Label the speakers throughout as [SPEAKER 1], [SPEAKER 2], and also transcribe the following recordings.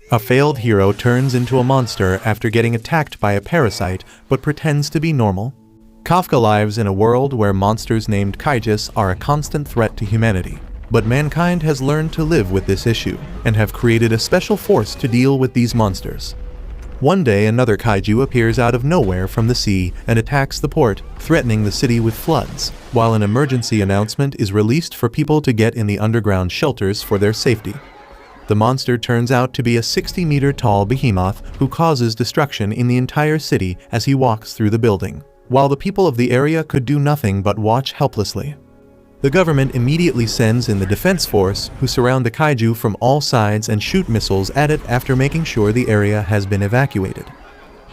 [SPEAKER 1] A failed hero turns into a monster after getting attacked by a parasite but pretends to be normal. Kafka lives in a world where monsters named Kaijus are a constant threat to humanity. But mankind has learned to live with this issue and have created a special force to deal with these monsters. One day another kaiju appears out of nowhere from the sea and attacks the port, threatening the city with floods, while an emergency announcement is released for people to get in the underground shelters for their safety. The monster turns out to be a 60-meter-tall behemoth who causes destruction in the entire city as he walks through the building, while the people of the area could do nothing but watch helplessly. The government immediately sends in the defense force, who surround the kaiju from all sides and shoot missiles at it after making sure the area has been evacuated.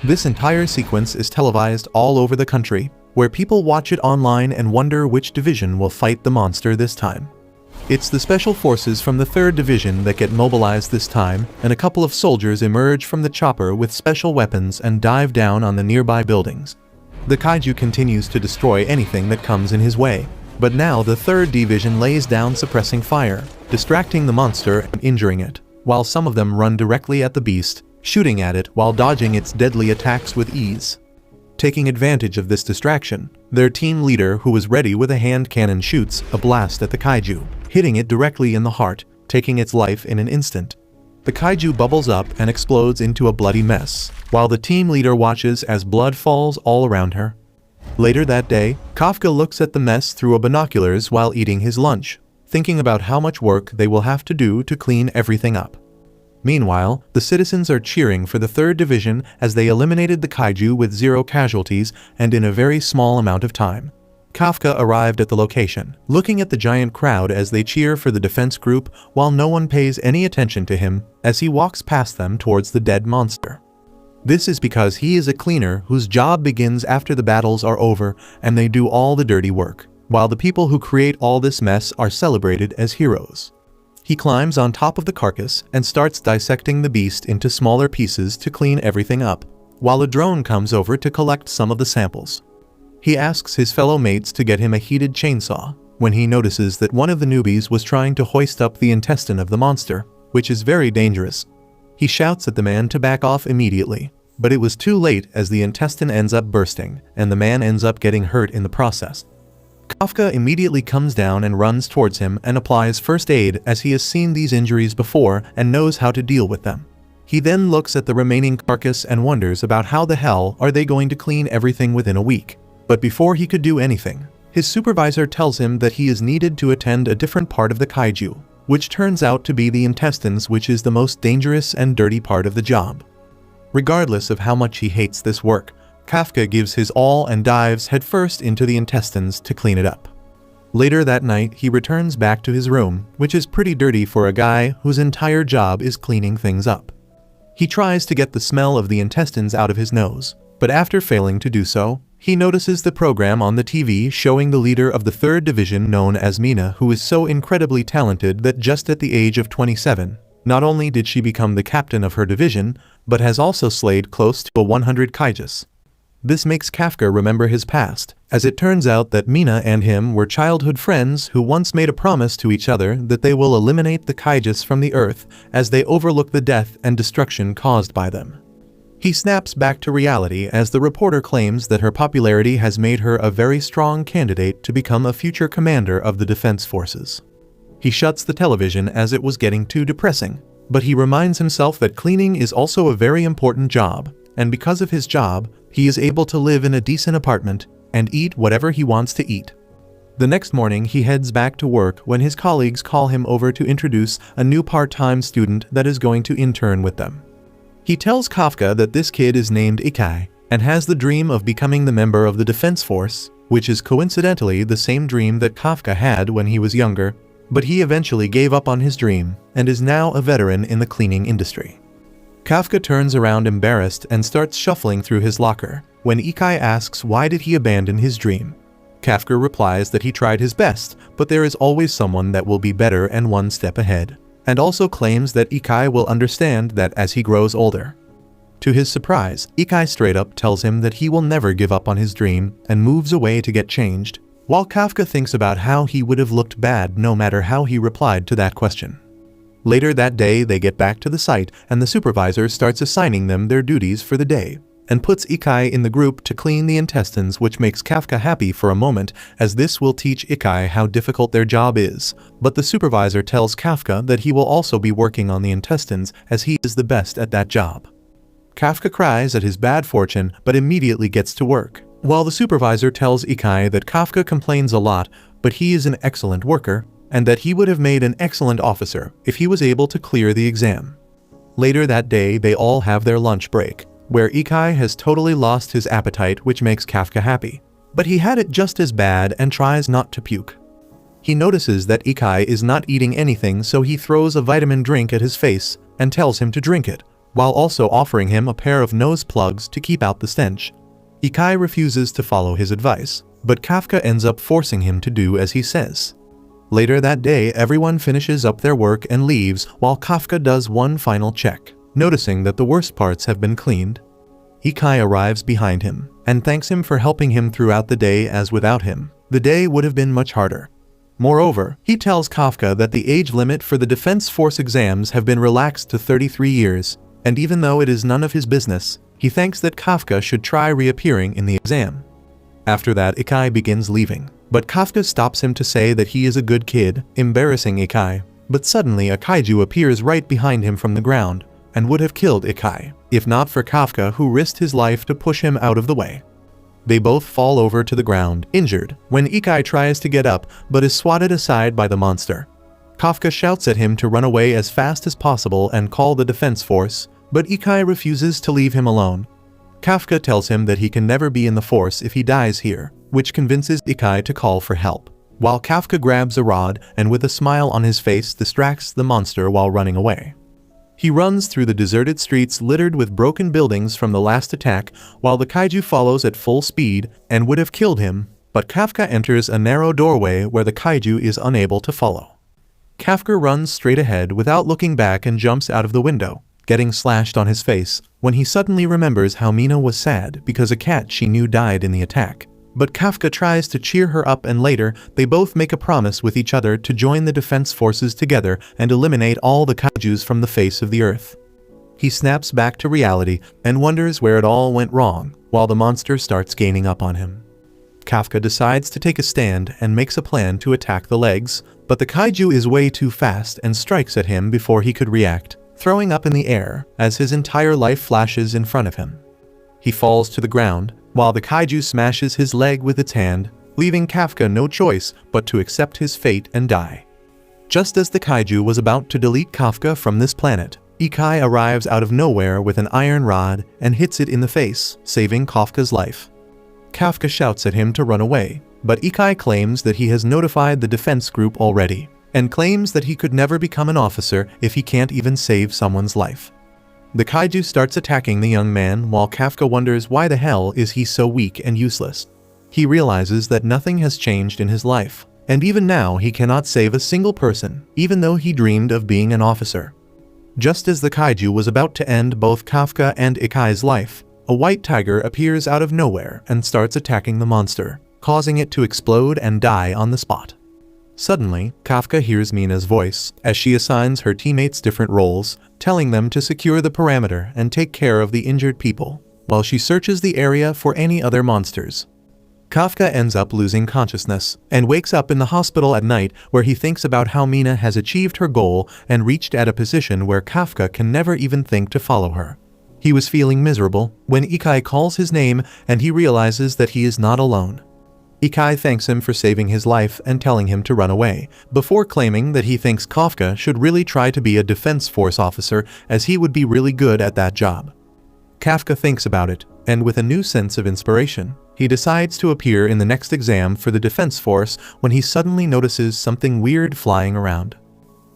[SPEAKER 1] This entire sequence is televised all over the country, where people watch it online and wonder which division will fight the monster this time. It's the special forces from the 3rd Division that get mobilized this time, and a couple of soldiers emerge from the chopper with special weapons and dive down on the nearby buildings. The kaiju continues to destroy anything that comes in his way. But now the 3rd Division lays down suppressing fire, distracting the monster and injuring it, while some of them run directly at the beast, shooting at it while dodging its deadly attacks with ease. Taking advantage of this distraction, their team leader, who was ready with a hand cannon, shoots a blast at the kaiju, hitting it directly in the heart, taking its life in an instant. The kaiju bubbles up and explodes into a bloody mess, while the team leader watches as blood falls all around her. Later that day, Kafka looks at the mess through binoculars while eating his lunch, thinking about how much work they will have to do to clean everything up. Meanwhile, the citizens are cheering for the 3rd Division as they eliminated the kaiju with 0 casualties and in a very small amount of time. Kafka arrived at the location, looking at the giant crowd as they cheer for the defense group while no one pays any attention to him as he walks past them towards the dead monster. This is because he is a cleaner whose job begins after the battles are over and they do all the dirty work, while the people who create all this mess are celebrated as heroes. He climbs on top of the carcass and starts dissecting the beast into smaller pieces to clean everything up, while a drone comes over to collect some of the samples. He asks his fellow mates to get him a heated chainsaw, when he notices that one of the newbies was trying to hoist up the intestine of the monster, which is very dangerous. He shouts at the man to back off immediately, but it was too late as the intestine ends up bursting, and the man ends up getting hurt in the process. Kafka immediately comes down and runs towards him and applies first aid as he has seen these injuries before and knows how to deal with them. He then looks at the remaining carcass and wonders about how the hell are they going to clean everything within a week. But before he could do anything, his supervisor tells him that he is needed to attend a different part of the kaiju, which turns out to be the intestines, which is the most dangerous and dirty part of the job. Regardless of how much he hates this work, Kafka gives his all and dives headfirst into the intestines to clean it up. Later that night, he returns back to his room, which is pretty dirty for a guy whose entire job is cleaning things up. He tries to get the smell of the intestines out of his nose, but after failing to do so, he notices the program on the TV showing the leader of the 3rd Division known as Mina, who is so incredibly talented that just at the age of 27, not only did she become the captain of her division, but has also slayed close to 100 Kaijus. This makes Kafka remember his past, as it turns out that Mina and him were childhood friends who once made a promise to each other that they will eliminate the Kaijus from the earth as they overlook the death and destruction caused by them. He snaps back to reality as the reporter claims that her popularity has made her a very strong candidate to become a future commander of the defense forces. He shuts the television as it was getting too depressing, but he reminds himself that cleaning is also a very important job, and because of his job, he is able to live in a decent apartment and eat whatever he wants to eat. The next morning, he heads back to work when his colleagues call him over to introduce a new part-time student that is going to intern with them. He tells Kafka that this kid is named Ikai and has the dream of becoming the member of the defense force, which is coincidentally the same dream that Kafka had when he was younger, but he eventually gave up on his dream and is now a veteran in the cleaning industry. Kafka turns around embarrassed and starts shuffling through his locker when Ikai asks why did he abandon his dream. Kafka replies that he tried his best, but there is always someone that will be better and one step ahead, and also claims that Ikai will understand that as he grows older. To his surprise, Ikai straight up tells him that he will never give up on his dream and moves away to get changed, while Kafka thinks about how he would have looked bad no matter how he replied to that question. Later that day they get back to the site and the supervisor starts assigning them their duties for the day, and puts Ikai in the group to clean the intestines, which makes Kafka happy for a moment, as this will teach Ikai how difficult their job is. But the supervisor tells Kafka that he will also be working on the intestines as he is the best at that job. Kafka cries at his bad fortune but immediately gets to work, while the supervisor tells Ikai that Kafka complains a lot, but he is an excellent worker, and that he would have made an excellent officer if he was able to clear the exam. Later that day they all have their lunch break, where Ikai has totally lost his appetite, which makes Kafka happy. But he had it just as bad and tries not to puke. He notices that Ikai is not eating anything, so he throws a vitamin drink at his face and tells him to drink it, while also offering him a pair of nose plugs to keep out the stench. Ikai refuses to follow his advice, but Kafka ends up forcing him to do as he says. Later that day everyone finishes up their work and leaves, while Kafka does one final check, noticing that the worst parts have been cleaned. Ikai arrives behind him and thanks him for helping him throughout the day, as without him, the day would have been much harder. Moreover, he tells Kafka that the age limit for the Defense Force exams have been relaxed to 33 years, and even though it is none of his business, he thinks that Kafka should try reappearing in the exam. After that Ikai begins leaving, but Kafka stops him to say that he is a good kid, embarrassing Ikai. But suddenly a kaiju appears right behind him from the ground, and would have killed Ikai, if not for Kafka, who risked his life to push him out of the way. They both fall over to the ground, injured, when Ikai tries to get up but is swatted aside by the monster. Kafka shouts at him to run away as fast as possible and call the defense force, but Ikai refuses to leave him alone. Kafka tells him that he can never be in the force if he dies here, which convinces Ikai to call for help, while Kafka grabs a rod and with a smile on his face distracts the monster while running away. He runs through the deserted streets littered with broken buildings from the last attack, while the kaiju follows at full speed and would have killed him, but Kafka enters a narrow doorway where the kaiju is unable to follow. Kafka runs straight ahead without looking back and jumps out of the window, getting slashed on his face, when he suddenly remembers how Mina was sad because a cat she knew died in the attack. But Kafka tries to cheer her up, and later they both make a promise with each other to join the defense forces together and eliminate all the kaijus from the face of the earth. He snaps back to reality and wonders where it all went wrong, while the monster starts gaining up on him. Kafka decides to take a stand and makes a plan to attack the legs, but the kaiju is way too fast and strikes at him before he could react, throwing up in the air as his entire life flashes in front of him. He falls to the ground, while the kaiju smashes his leg with its hand, leaving Kafka no choice but to accept his fate and die. Just as the kaiju was about to delete Kafka from this planet, Ikai arrives out of nowhere with an iron rod and hits it in the face, saving Kafka's life. Kafka shouts at him to run away, but Ikai claims that he has notified the defense group already, and claims that he could never become an officer if he can't even save someone's life. The kaiju starts attacking the young man, while Kafka wonders why the hell is he so weak and useless. He realizes that nothing has changed in his life, and even now he cannot save a single person, even though he dreamed of being an officer. Just as the kaiju was about to end both Kafka and Ikai's life, a white tiger appears out of nowhere and starts attacking the monster, causing it to explode and die on the spot. Suddenly, Kafka hears Mina's voice as she assigns her teammates different roles, telling them to secure the perimeter and take care of the injured people, while she searches the area for any other monsters. Kafka ends up losing consciousness and wakes up in the hospital at night, where he thinks about how Mina has achieved her goal and reached at a position where Kafka can never even think to follow her. He was feeling miserable when Ikai calls his name and he realizes that he is not alone. Ikai thanks him for saving his life and telling him to run away, before claiming that he thinks Kafka should really try to be a defense force officer, as he would be really good at that job. Kafka thinks about it, and with a new sense of inspiration, he decides to appear in the next exam for the defense force when he suddenly notices something weird flying around.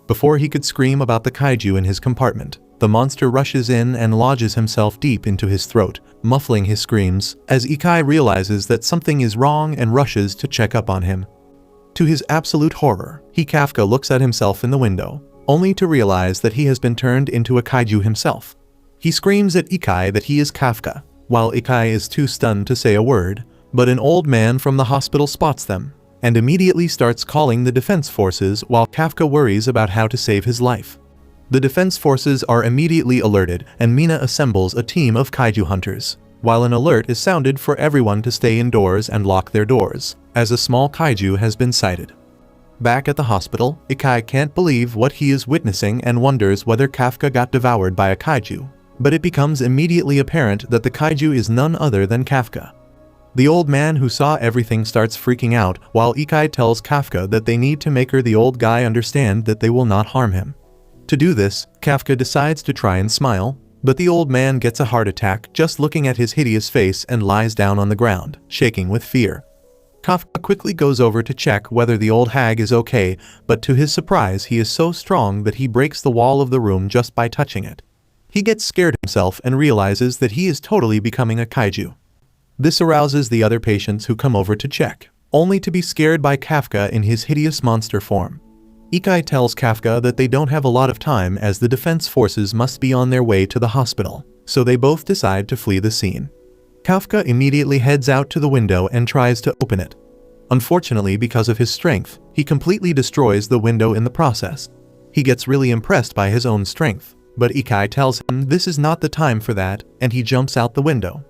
[SPEAKER 1] Before he could scream about the kaiju in his compartment, the monster rushes in and lodges himself deep into his throat, muffling his screams, as Ikai realizes that something is wrong and rushes to check up on him. To his absolute horror, Kafka looks at himself in the window, only to realize that he has been turned into a kaiju himself. He screams at Ikai that he is Kafka, while Ikai is too stunned to say a word, but an old man from the hospital spots them, and immediately starts calling the defense forces while Kafka worries about how to save his life. The defense forces are immediately alerted and Mina assembles a team of kaiju hunters, while an alert is sounded for everyone to stay indoors and lock their doors, as a small kaiju has been sighted. Back at the hospital, Ikai can't believe what he is witnessing and wonders whether Kafka got devoured by a kaiju, but it becomes immediately apparent that the kaiju is none other than Kafka. The old man who saw everything starts freaking out while Ikai tells Kafka that they need to make the old guy understand that they will not harm him. To do this, Kafka decides to try and smile, but the old man gets a heart attack just looking at his hideous face and lies down on the ground, shaking with fear. Kafka quickly goes over to check whether the old hag is okay, but to his surprise he is so strong that he breaks the wall of the room just by touching it. He gets scared himself and realizes that he is totally becoming a kaiju. This arouses the other patients who come over to check, only to be scared by Kafka in his hideous monster form. Ikai tells Kafka that they don't have a lot of time as the defense forces must be on their way to the hospital, so they both decide to flee the scene. Kafka immediately heads out to the window and tries to open it. Unfortunately, because of his strength, he completely destroys the window in the process. He gets really impressed by his own strength, but Ikai tells him this is not the time for that, and he jumps out the window.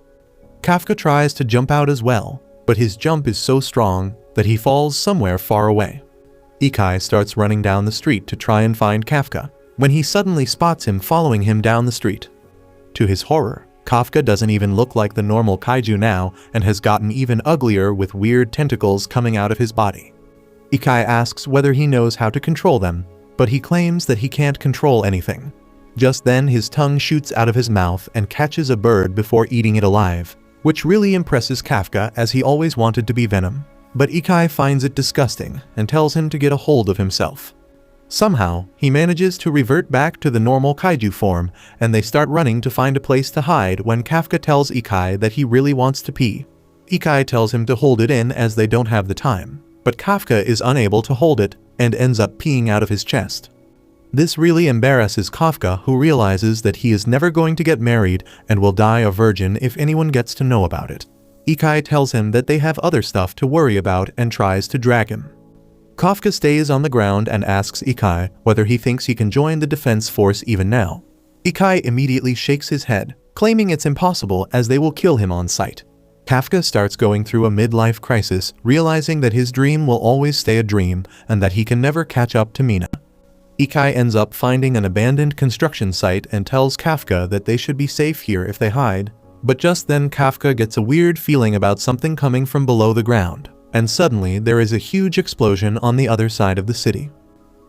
[SPEAKER 1] Kafka tries to jump out as well, but his jump is so strong that he falls somewhere far away. Ikai starts running down the street to try and find Kafka, when he suddenly spots him following him down the street. To his horror, Kafka doesn't even look like the normal kaiju now and has gotten even uglier with weird tentacles coming out of his body. Ikai asks whether he knows how to control them, but he claims that he can't control anything. Just then his tongue shoots out of his mouth and catches a bird before eating it alive, which really impresses Kafka as he always wanted to be Venom. But Ikai finds it disgusting and tells him to get a hold of himself. Somehow, he manages to revert back to the normal kaiju form, and they start running to find a place to hide when Kafka tells Ikai that he really wants to pee. Ikai tells him to hold it in as they don't have the time, but Kafka is unable to hold it and ends up peeing out of his chest. This really embarrasses Kafka, who realizes that he is never going to get married and will die a virgin if anyone gets to know about it. Ikai tells him that they have other stuff to worry about and tries to drag him. Kafka stays on the ground and asks Ikai whether he thinks he can join the defense force even now. Ikai immediately shakes his head, claiming it's impossible as they will kill him on sight. Kafka starts going through a midlife crisis, realizing that his dream will always stay a dream and that he can never catch up to Mina. Ikai ends up finding an abandoned construction site and tells Kafka that they should be safe here if they hide, but just then Kafka gets a weird feeling about something coming from below the ground, and suddenly there is a huge explosion on the other side of the city.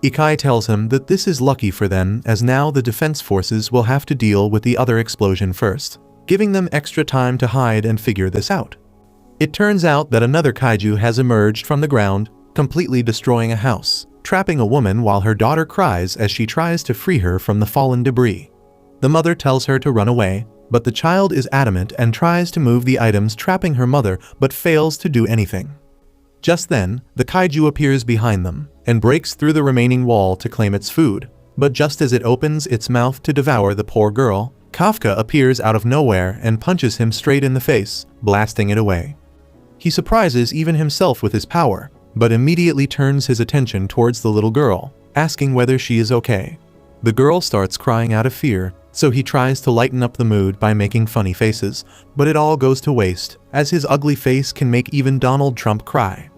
[SPEAKER 1] Ikai tells him that this is lucky for them as now the defense forces will have to deal with the other explosion first, giving them extra time to hide and figure this out. It turns out that another kaiju has emerged from the ground, completely destroying a house, trapping a woman while her daughter cries as she tries to free her from the fallen debris. The mother tells her to run away, but the child is adamant and tries to move the items trapping her mother but fails to do anything. Just then, the kaiju appears behind them and breaks through the remaining wall to claim its food, but just as it opens its mouth to devour the poor girl, Kafka appears out of nowhere and punches him straight in the face, blasting it away. He surprises even himself with his power, but immediately turns his attention towards the little girl, asking whether she is okay. The girl starts crying out of fear, so he tries to lighten up the mood by making funny faces, but it all goes to waste, as his ugly face can make even Donald Trump cry.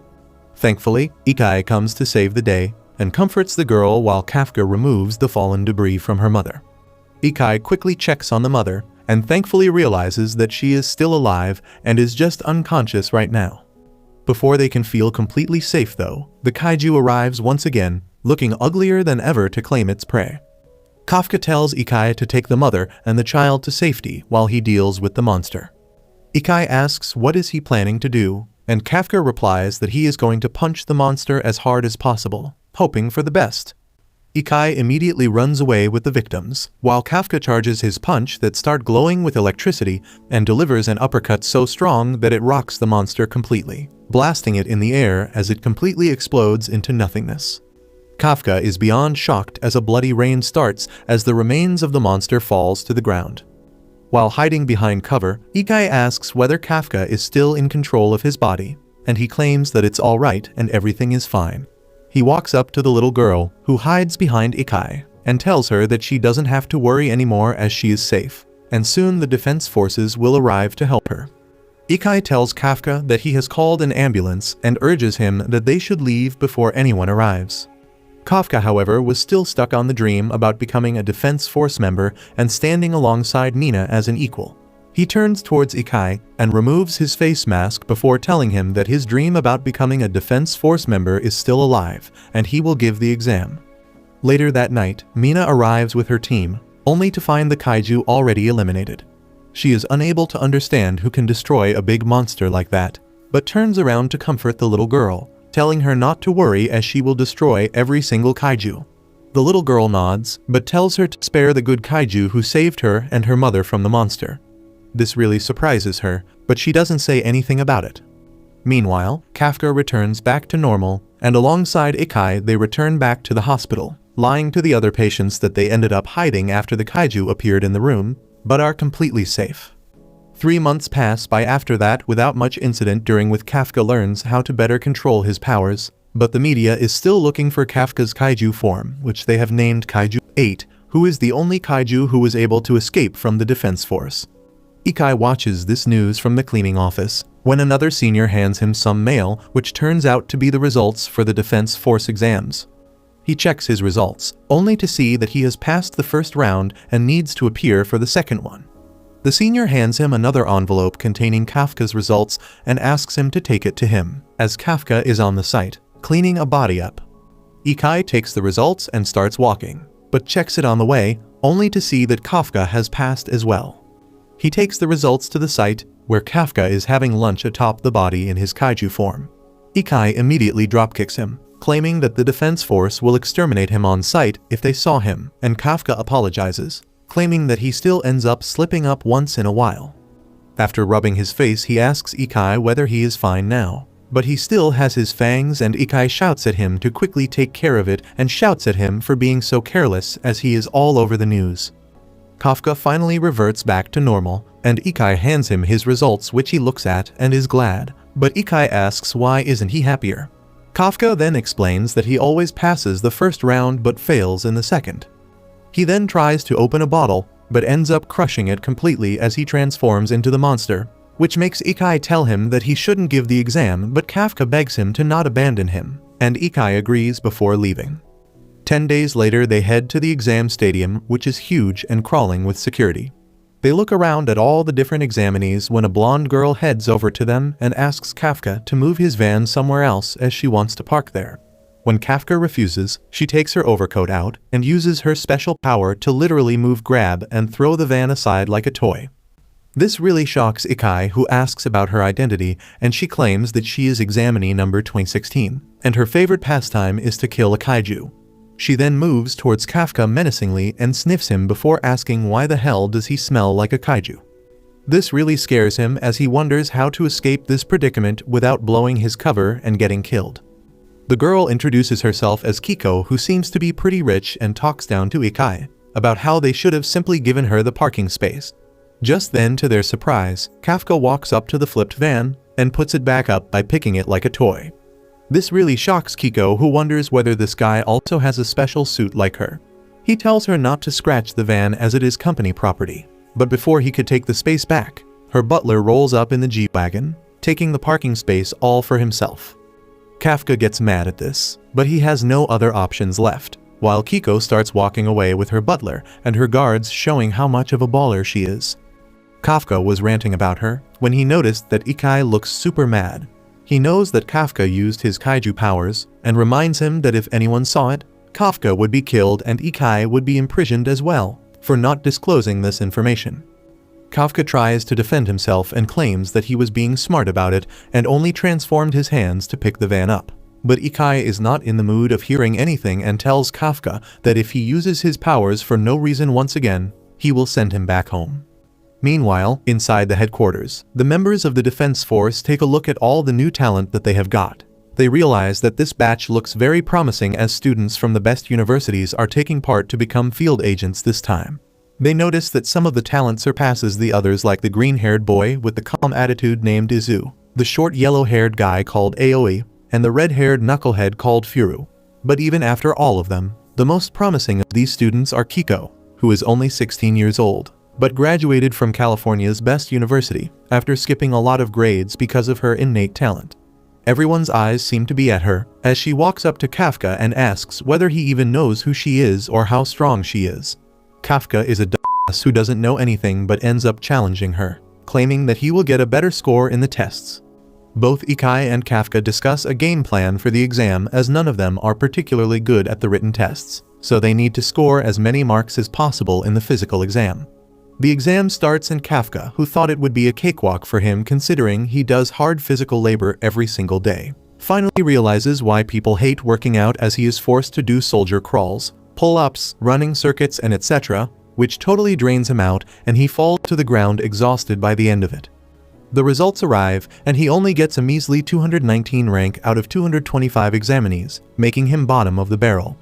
[SPEAKER 1] Thankfully, Ikai comes to save the day and comforts the girl while Kafka removes the fallen debris from her mother. Ikai quickly checks on the mother and thankfully realizes that she is still alive and is just unconscious right now. Before they can feel completely safe though, the kaiju arrives once again, looking uglier than ever to claim its prey. Kafka tells Ikai to take the mother and the child to safety while he deals with the monster. Ikai asks what is he planning to do, and Kafka replies that he is going to punch the monster as hard as possible, hoping for the best. Ikai immediately runs away with the victims, while Kafka charges his punch that start glowing with electricity and delivers an uppercut so strong that it rocks the monster completely, blasting it in the air as it completely explodes into nothingness. Kafka is beyond shocked as a bloody rain starts as the remains of the monster falls to the ground. While hiding behind cover, Ikai asks whether Kafka is still in control of his body, and he claims that it's alright and everything is fine. He walks up to the little girl, who hides behind Ikai, and tells her that she doesn't have to worry anymore as she is safe, and soon the defense forces will arrive to help her. Ikai tells Kafka that he has called an ambulance and urges him that they should leave before anyone arrives. Kafka, however, was still stuck on the dream about becoming a defense force member and standing alongside Nina as an equal. He turns towards Ikai and removes his face mask before telling him that his dream about becoming a defense force member is still alive and he will give the exam. Later that night, Mina arrives with her team, only to find the kaiju already eliminated. She is unable to understand who can destroy a big monster like that, but turns around to comfort the little girl, telling her not to worry as she will destroy every single kaiju. The little girl nods, but tells her to spare the good kaiju who saved her and her mother from the monster. This really surprises her, but she doesn't say anything about it. Meanwhile, Kafka returns back to normal, and alongside Ikai they return back to the hospital, lying to the other patients that they ended up hiding after the kaiju appeared in the room, but are completely safe. 3 months pass by after that without much incident, during which Kafka learns how to better control his powers, but the media is still looking for Kafka's kaiju form, which they have named Kaiju 8, who is the only kaiju who was able to escape from the defense force. Ikai watches this news from the cleaning office, when another senior hands him some mail which turns out to be the results for the defense force exams. He checks his results, only to see that he has passed the first round and needs to appear for the second one. The senior hands him another envelope containing Kafka's results and asks him to take it to him, as Kafka is on the site, cleaning a body up. Ikai takes the results and starts walking, but checks it on the way, only to see that Kafka has passed as well. He takes the results to the site, where Kafka is having lunch atop the body in his kaiju form. Ikai immediately dropkicks him, claiming that the defense force will exterminate him on sight if they saw him, and Kafka apologizes, claiming that he still ends up slipping up once in a while. After rubbing his face, he asks Ikai whether he is fine now, but he still has his fangs, and Ikai shouts at him to quickly take care of it and shouts at him for being so careless as he is all over the news. Kafka finally reverts back to normal, and Ikai hands him his results, which he looks at and is glad, but Ikai asks why isn't he happier. Kafka then explains that he always passes the first round but fails in the second. He then tries to open a bottle, but ends up crushing it completely as he transforms into the monster, which makes Ikai tell him that he shouldn't give the exam, but Kafka begs him to not abandon him, and Ikai agrees before leaving. 10 days later they head to the exam stadium, which is huge and crawling with security. They look around at all the different examinees when a blonde girl heads over to them and asks Kafka to move his van somewhere else as she wants to park there. When Kafka refuses, she takes her overcoat out and uses her special power to literally grab and throw the van aside like a toy. This really shocks Ikai, who asks about her identity, and she claims that she is examinee number 2016, and her favorite pastime is to kill a kaiju. She then moves towards Kafka menacingly and sniffs him before asking why the hell does he smell like a kaiju. This really scares him as he wonders how to escape this predicament without blowing his cover and getting killed. The girl introduces herself as Kiko, who seems to be pretty rich, and talks down to Ikai about how they should have simply given her the parking space. Just then, to their surprise, Kafka walks up to the flipped van and puts it back up by picking it like a toy. This really shocks Kiko, who wonders whether this guy also has a special suit like her. He tells her not to scratch the van as it is company property, but before he could take the space back, her butler rolls up in the G-Wagon, taking the parking space all for himself. Kafka gets mad at this, but he has no other options left, while Kiko starts walking away with her butler and her guards, showing how much of a baller she is. Kafka was ranting about her when he noticed that Ikai looks super mad. He knows that Kafka used his kaiju powers and reminds him that if anyone saw it, Kafka would be killed and Ikai would be imprisoned as well for not disclosing this information. Kafka tries to defend himself and claims that he was being smart about it and only transformed his hands to pick the van up. But Ikai is not in the mood of hearing anything and tells Kafka that if he uses his powers for no reason once again, he will send him back home. Meanwhile, inside the headquarters, the members of the defense force take a look at all the new talent that they have got. They realize that this batch looks very promising as students from the best universities are taking part to become field agents this time. They notice that some of the talent surpasses the others, like the green-haired boy with the calm attitude named Izu, the short yellow-haired guy called Aoi, and the red-haired knucklehead called Furu. But even after all of them, The most promising of these students are Kiko, who is only 16 years old, but graduated from California's best university after skipping a lot of grades because of her innate talent. Everyone's eyes seem to be at her as she walks up to Kafka and asks whether he even knows who she is or how strong she is. Kafka is a dumbass who doesn't know anything but ends up challenging her, claiming that he will get a better score in the tests. Both Ikai and Kafka discuss a game plan for the exam as none of them are particularly good at the written tests, so they need to score as many marks as possible in the physical exam. The exam starts and Kafka, who thought it would be a cakewalk for him considering he does hard physical labor every single day, finally realizes why people hate working out as he is forced to do soldier crawls, pull-ups, running circuits and etc., which totally drains him out and he falls to the ground exhausted by the end of it. The results arrive and he only gets a measly 219 rank out of 225 examinees, making him bottom of the barrel.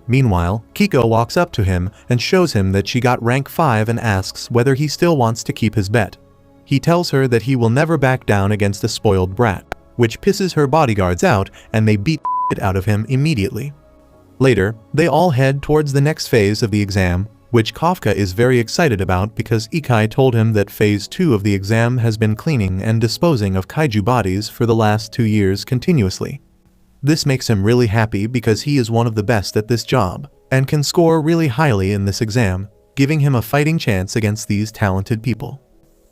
[SPEAKER 1] Meanwhile, Kiko walks up to him and shows him that she got rank 5 and asks whether he still wants to keep his bet. He tells her that he will never back down against a spoiled brat, which pisses her bodyguards out and they beat it out of him immediately. Later, they all head towards the next phase of the exam, which Kafka is very excited about because Ikai told him that phase 2 of the exam has been cleaning and disposing of kaiju bodies for the last 2 years continuously. This makes him really happy because he is one of the best at this job and can score really highly in this exam, giving him a fighting chance against these talented people.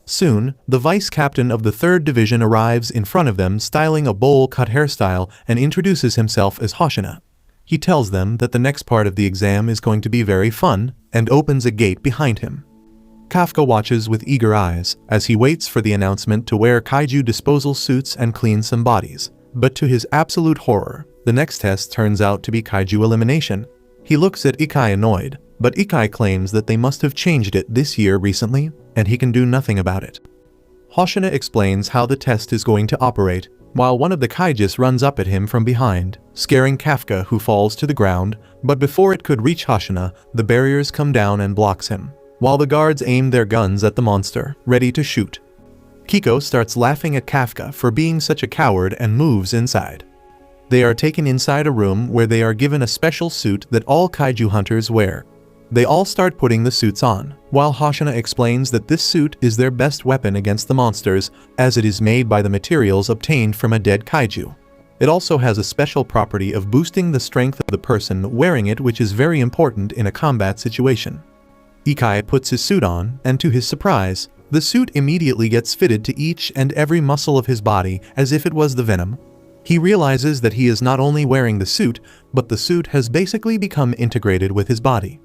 [SPEAKER 1] Soon, the vice captain of the 3rd Division arrives in front of them styling a bowl-cut hairstyle and introduces himself as Hoshina. He tells them that the next part of the exam is going to be very fun and opens a gate behind him. Kafka watches with eager eyes as he waits for the announcement to wear kaiju disposal suits and clean some bodies. But to his absolute horror, the next test turns out to be kaiju elimination. He looks at Ikai annoyed, but Ikai claims that they must have changed it this year recently, and he can do nothing about it. Hoshina explains how the test is going to operate, while one of the Kaijus runs up at him from behind, scaring Kafka, who falls to the ground, but before it could reach Hoshina, the barriers come down and blocks him, while the guards aim their guns at the monster, ready to shoot. Kiko starts laughing at Kafka for being such a coward and moves inside. They are taken inside a room where they are given a special suit that all kaiju hunters wear. They all start putting the suits on, while Hoshina explains that this suit is their best weapon against the monsters, as it is made by the materials obtained from a dead kaiju. It also has a special property of boosting the strength of the person wearing it, which is very important in a combat situation. Ikai puts his suit on, and to his surprise, the suit immediately gets fitted to each and every muscle of his body as if it was the venom. He realizes that he is not only wearing the suit, but the suit has basically become integrated with his body.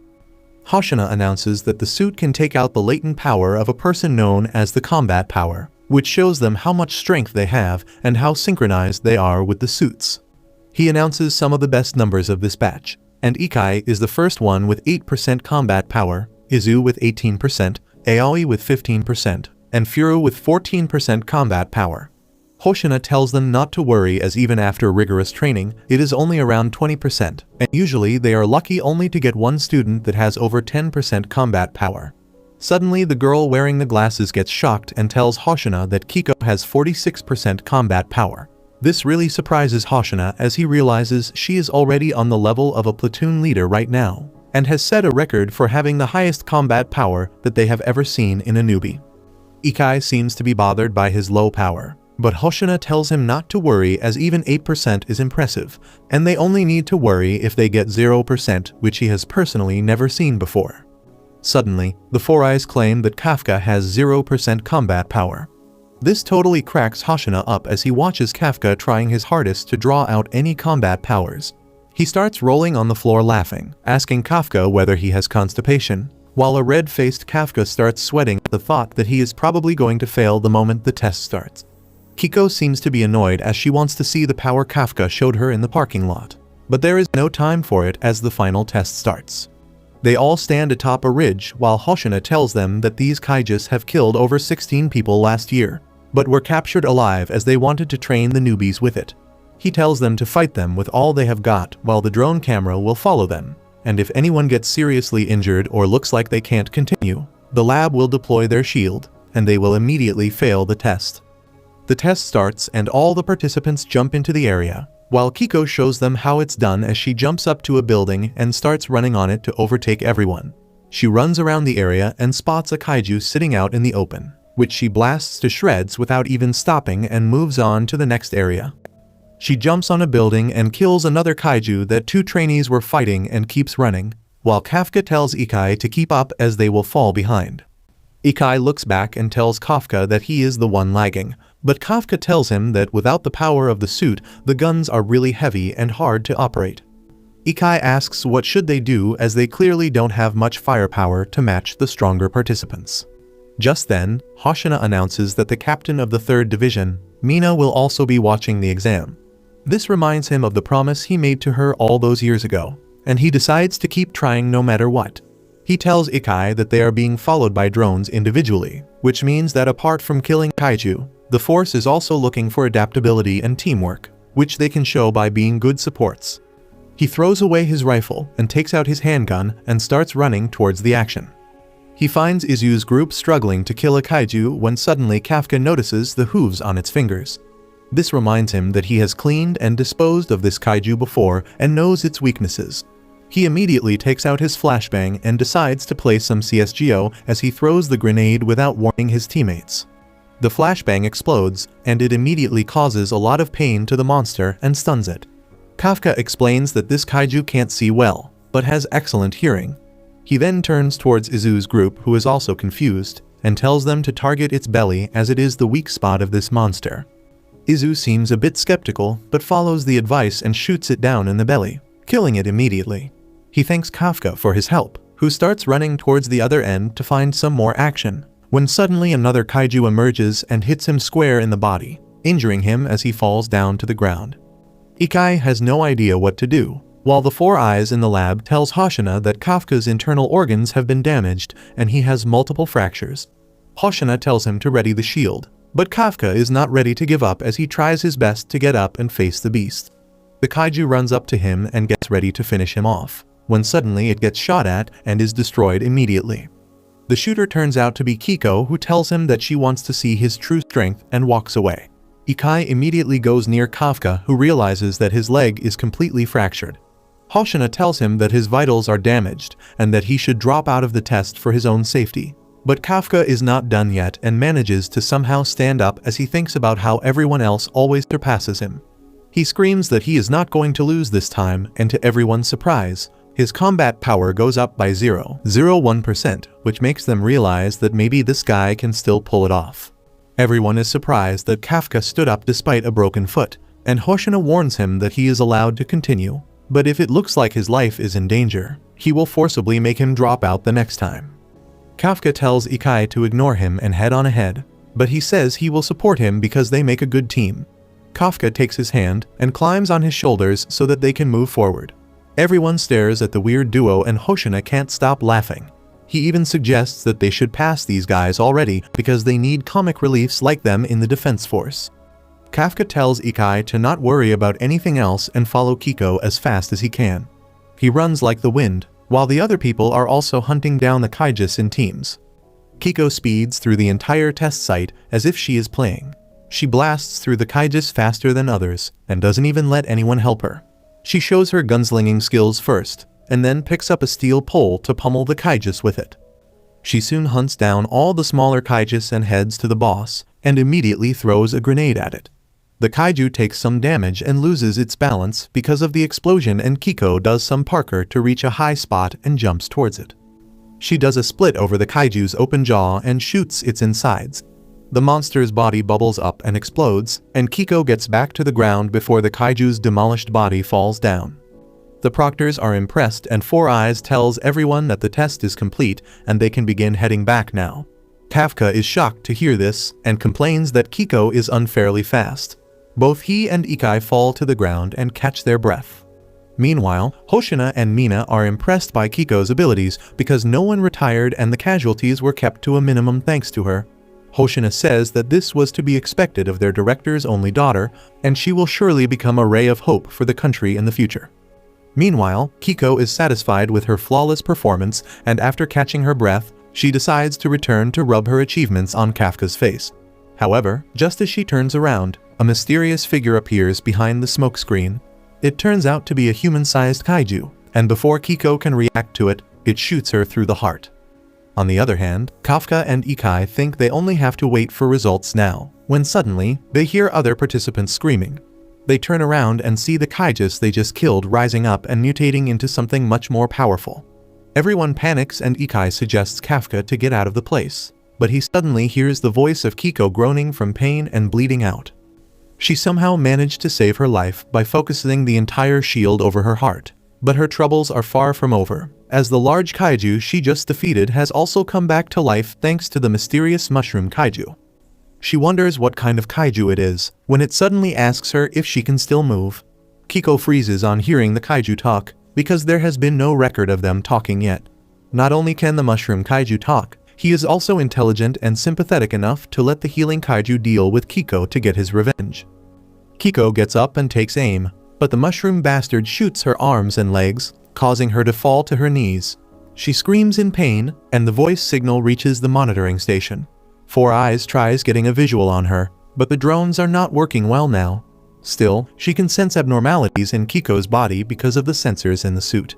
[SPEAKER 1] Hoshina announces that the suit can take out the latent power of a person known as the combat power, which shows them how much strength they have and how synchronized they are with the suits. He announces some of the best numbers of this batch, and Ikai is the first one with 8% combat power, Izu with 18%, Aoi with 15%, and Furu with 14% combat power. Hoshina tells them not to worry as even after rigorous training, it is only around 20%, and usually they are lucky only to get one student that has over 10% combat power. Suddenly the girl wearing the glasses gets shocked and tells Hoshina that Kiko has 46% combat power. This really surprises Hoshina as he realizes she is already on the level of a platoon leader right now, and has set a record for having the highest combat power that they have ever seen in a newbie. Ikai seems to be bothered by his low power, but Hoshina tells him not to worry as even 8% is impressive, and they only need to worry if they get 0%, which he has personally never seen before. Suddenly, the Four Eyes claim that Kafka has 0% combat power. This totally cracks Hoshina up as he watches Kafka trying his hardest to draw out any combat powers. He starts rolling on the floor laughing, asking Kafka whether he has constipation, while a red-faced Kafka starts sweating at the thought that he is probably going to fail the moment the test starts. Kiko seems to be annoyed as she wants to see the power Kafka showed her in the parking lot, but there is no time for it as the final test starts. They all stand atop a ridge while Hoshina tells them that these Kaijus have killed over 16 people last year, but were captured alive as they wanted to train the newbies with it. He tells them to fight them with all they have got while the drone camera will follow them, and if anyone gets seriously injured or looks like they can't continue, the lab will deploy their shield, and they will immediately fail the test. The test starts and all the participants jump into the area, while Kiko shows them how it's done as she jumps up to a building and starts running on it to overtake everyone. She runs around the area and spots a kaiju sitting out in the open, which she blasts to shreds without even stopping and moves on to the next area. She jumps on a building and kills another kaiju that 2 trainees were fighting and keeps running, while Kafka tells Ikai to keep up as they will fall behind. Ikai looks back and tells Kafka that he is the one lagging, but Kafka tells him that without the power of the suit, the guns are really heavy and hard to operate. Ikai asks what should they do as they clearly don't have much firepower to match the stronger participants. Just then, Hoshina announces that the captain of the 3rd Division, Mina, will also be watching the exam. This reminds him of the promise he made to her all those years ago, and he decides to keep trying no matter what. He tells Ikai that they are being followed by drones individually, which means that apart from killing kaiju, the force is also looking for adaptability and teamwork, which they can show by being good supports. He throws away his rifle and takes out his handgun and starts running towards the action. He finds Izu's group struggling to kill a kaiju when suddenly Kafka notices the hooves on its fingers. This reminds him that he has cleaned and disposed of this kaiju before and knows its weaknesses. He immediately takes out his flashbang and decides to play some CSGO as he throws the grenade without warning his teammates. The flashbang explodes, and it immediately causes a lot of pain to the monster and stuns it. Kafka explains that this kaiju can't see well, but has excellent hearing. He then turns towards Izu's group, who is also confused, and tells them to target its belly as it is the weak spot of this monster. Izu seems a bit skeptical, but follows the advice and shoots it down in the belly, killing it immediately. He thanks Kafka for his help, who starts running towards the other end to find some more action, when suddenly another kaiju emerges and hits him square in the body, injuring him as he falls down to the ground. Ikai has no idea what to do, while the 4 eyes in the lab tells Hoshina that Kafka's internal organs have been damaged and he has multiple fractures. Hoshina tells him to ready the shield, but Kafka is not ready to give up as he tries his best to get up and face the beast. The kaiju runs up to him and gets ready to finish him off, when suddenly it gets shot at and is destroyed immediately. The shooter turns out to be Kiko, who tells him that she wants to see his true strength and walks away. Ikai immediately goes near Kafka, who realizes that his leg is completely fractured. Hoshina tells him that his vitals are damaged and that he should drop out of the test for his own safety. But Kafka is not done yet and manages to somehow stand up as he thinks about how everyone else always surpasses him. He screams that he is not going to lose this time, and to everyone's surprise, his combat power goes up by 0.01%, which makes them realize that maybe this guy can still pull it off. Everyone is surprised that Kafka stood up despite a broken foot, and Hoshina warns him that he is allowed to continue, but if it looks like his life is in danger, he will forcibly make him drop out the next time. Kafka tells Ikai to ignore him and head on ahead, but he says he will support him because they make a good team. Kafka takes his hand and climbs on his shoulders so that they can move forward. Everyone stares at the weird duo and Hoshina can't stop laughing. He even suggests that they should pass these guys already because they need comic reliefs like them in the defense force. Kafka tells Ikai to not worry about anything else and follow Kiko as fast as he can. He runs like the wind, while the other people are also hunting down the Kaijus in teams. Kiko speeds through the entire test site as if she is playing. She blasts through the Kaijus faster than others and doesn't even let anyone help her. She shows her gunslinging skills first, and then picks up a steel pole to pummel the Kaijus with it. She soon hunts down all the smaller Kaijus and heads to the boss, and immediately throws a grenade at it. The kaiju takes some damage and loses its balance because of the explosion, and Kiko does some parkour to reach a high spot and jumps towards it. She does a split over the kaiju's open jaw and shoots its insides. The monster's body bubbles up and explodes, and Kiko gets back to the ground before the kaiju's demolished body falls down. The proctors are impressed, and Four Eyes tells everyone that the test is complete and they can begin heading back now. Kafka is shocked to hear this and complains that Kiko is unfairly fast. Both he and Ikai fall to the ground and catch their breath. Meanwhile, Hoshina and Mina are impressed by Kiko's abilities because no one retired and the casualties were kept to a minimum thanks to her. Hoshina says that this was to be expected of their director's only daughter, and she will surely become a ray of hope for the country in the future. Meanwhile, Kiko is satisfied with her flawless performance, and after catching her breath, she decides to return to rub her achievements on Kafka's face. However, just as she turns around, a mysterious figure appears behind the smoke screen. It turns out to be a human-sized kaiju, and before Kiko can react to it, it shoots her through the heart. On the other hand, Kafka and Ikai think they only have to wait for results now, when suddenly, they hear other participants screaming. They turn around and see the Kaijus they just killed rising up and mutating into something much more powerful. Everyone panics and Ikai suggests Kafka to get out of the place, but he suddenly hears the voice of Kiko groaning from pain and bleeding out. She somehow managed to save her life by focusing the entire shield over her heart, but her troubles are far from over, as the large kaiju she just defeated has also come back to life thanks to the mysterious mushroom kaiju. She wonders what kind of kaiju it is, when it suddenly asks her if she can still move. Kiko freezes on hearing the kaiju talk, because there has been no record of them talking yet. Not only can the mushroom kaiju talk, he is also intelligent and sympathetic enough to let the healing kaiju deal with Kiko to get his revenge. Kiko gets up and takes aim, but the mushroom bastard shoots her arms and legs, causing her to fall to her knees. She screams in pain, and the voice signal reaches the monitoring station. Four Eyes tries getting a visual on her, but the drones are not working well now. Still, she can sense abnormalities in Kiko's body because of the sensors in the suit.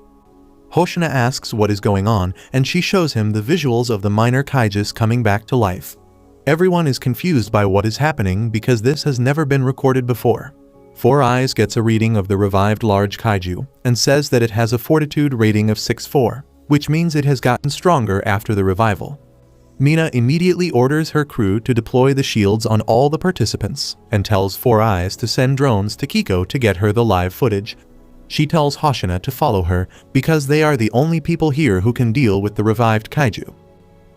[SPEAKER 1] Hoshina asks what is going on, and she shows him the visuals of the minor Kaijus coming back to life. Everyone is confused by what is happening because this has never been recorded before. Four Eyes gets a reading of the revived large kaiju, and says that it has a fortitude rating of 6-4, which means it has gotten stronger after the revival. Mina immediately orders her crew to deploy the shields on all the participants, and tells Four Eyes to send drones to Kiko to get her the live footage. She tells Hoshina to follow her, because they are the only people here who can deal with the revived kaiju.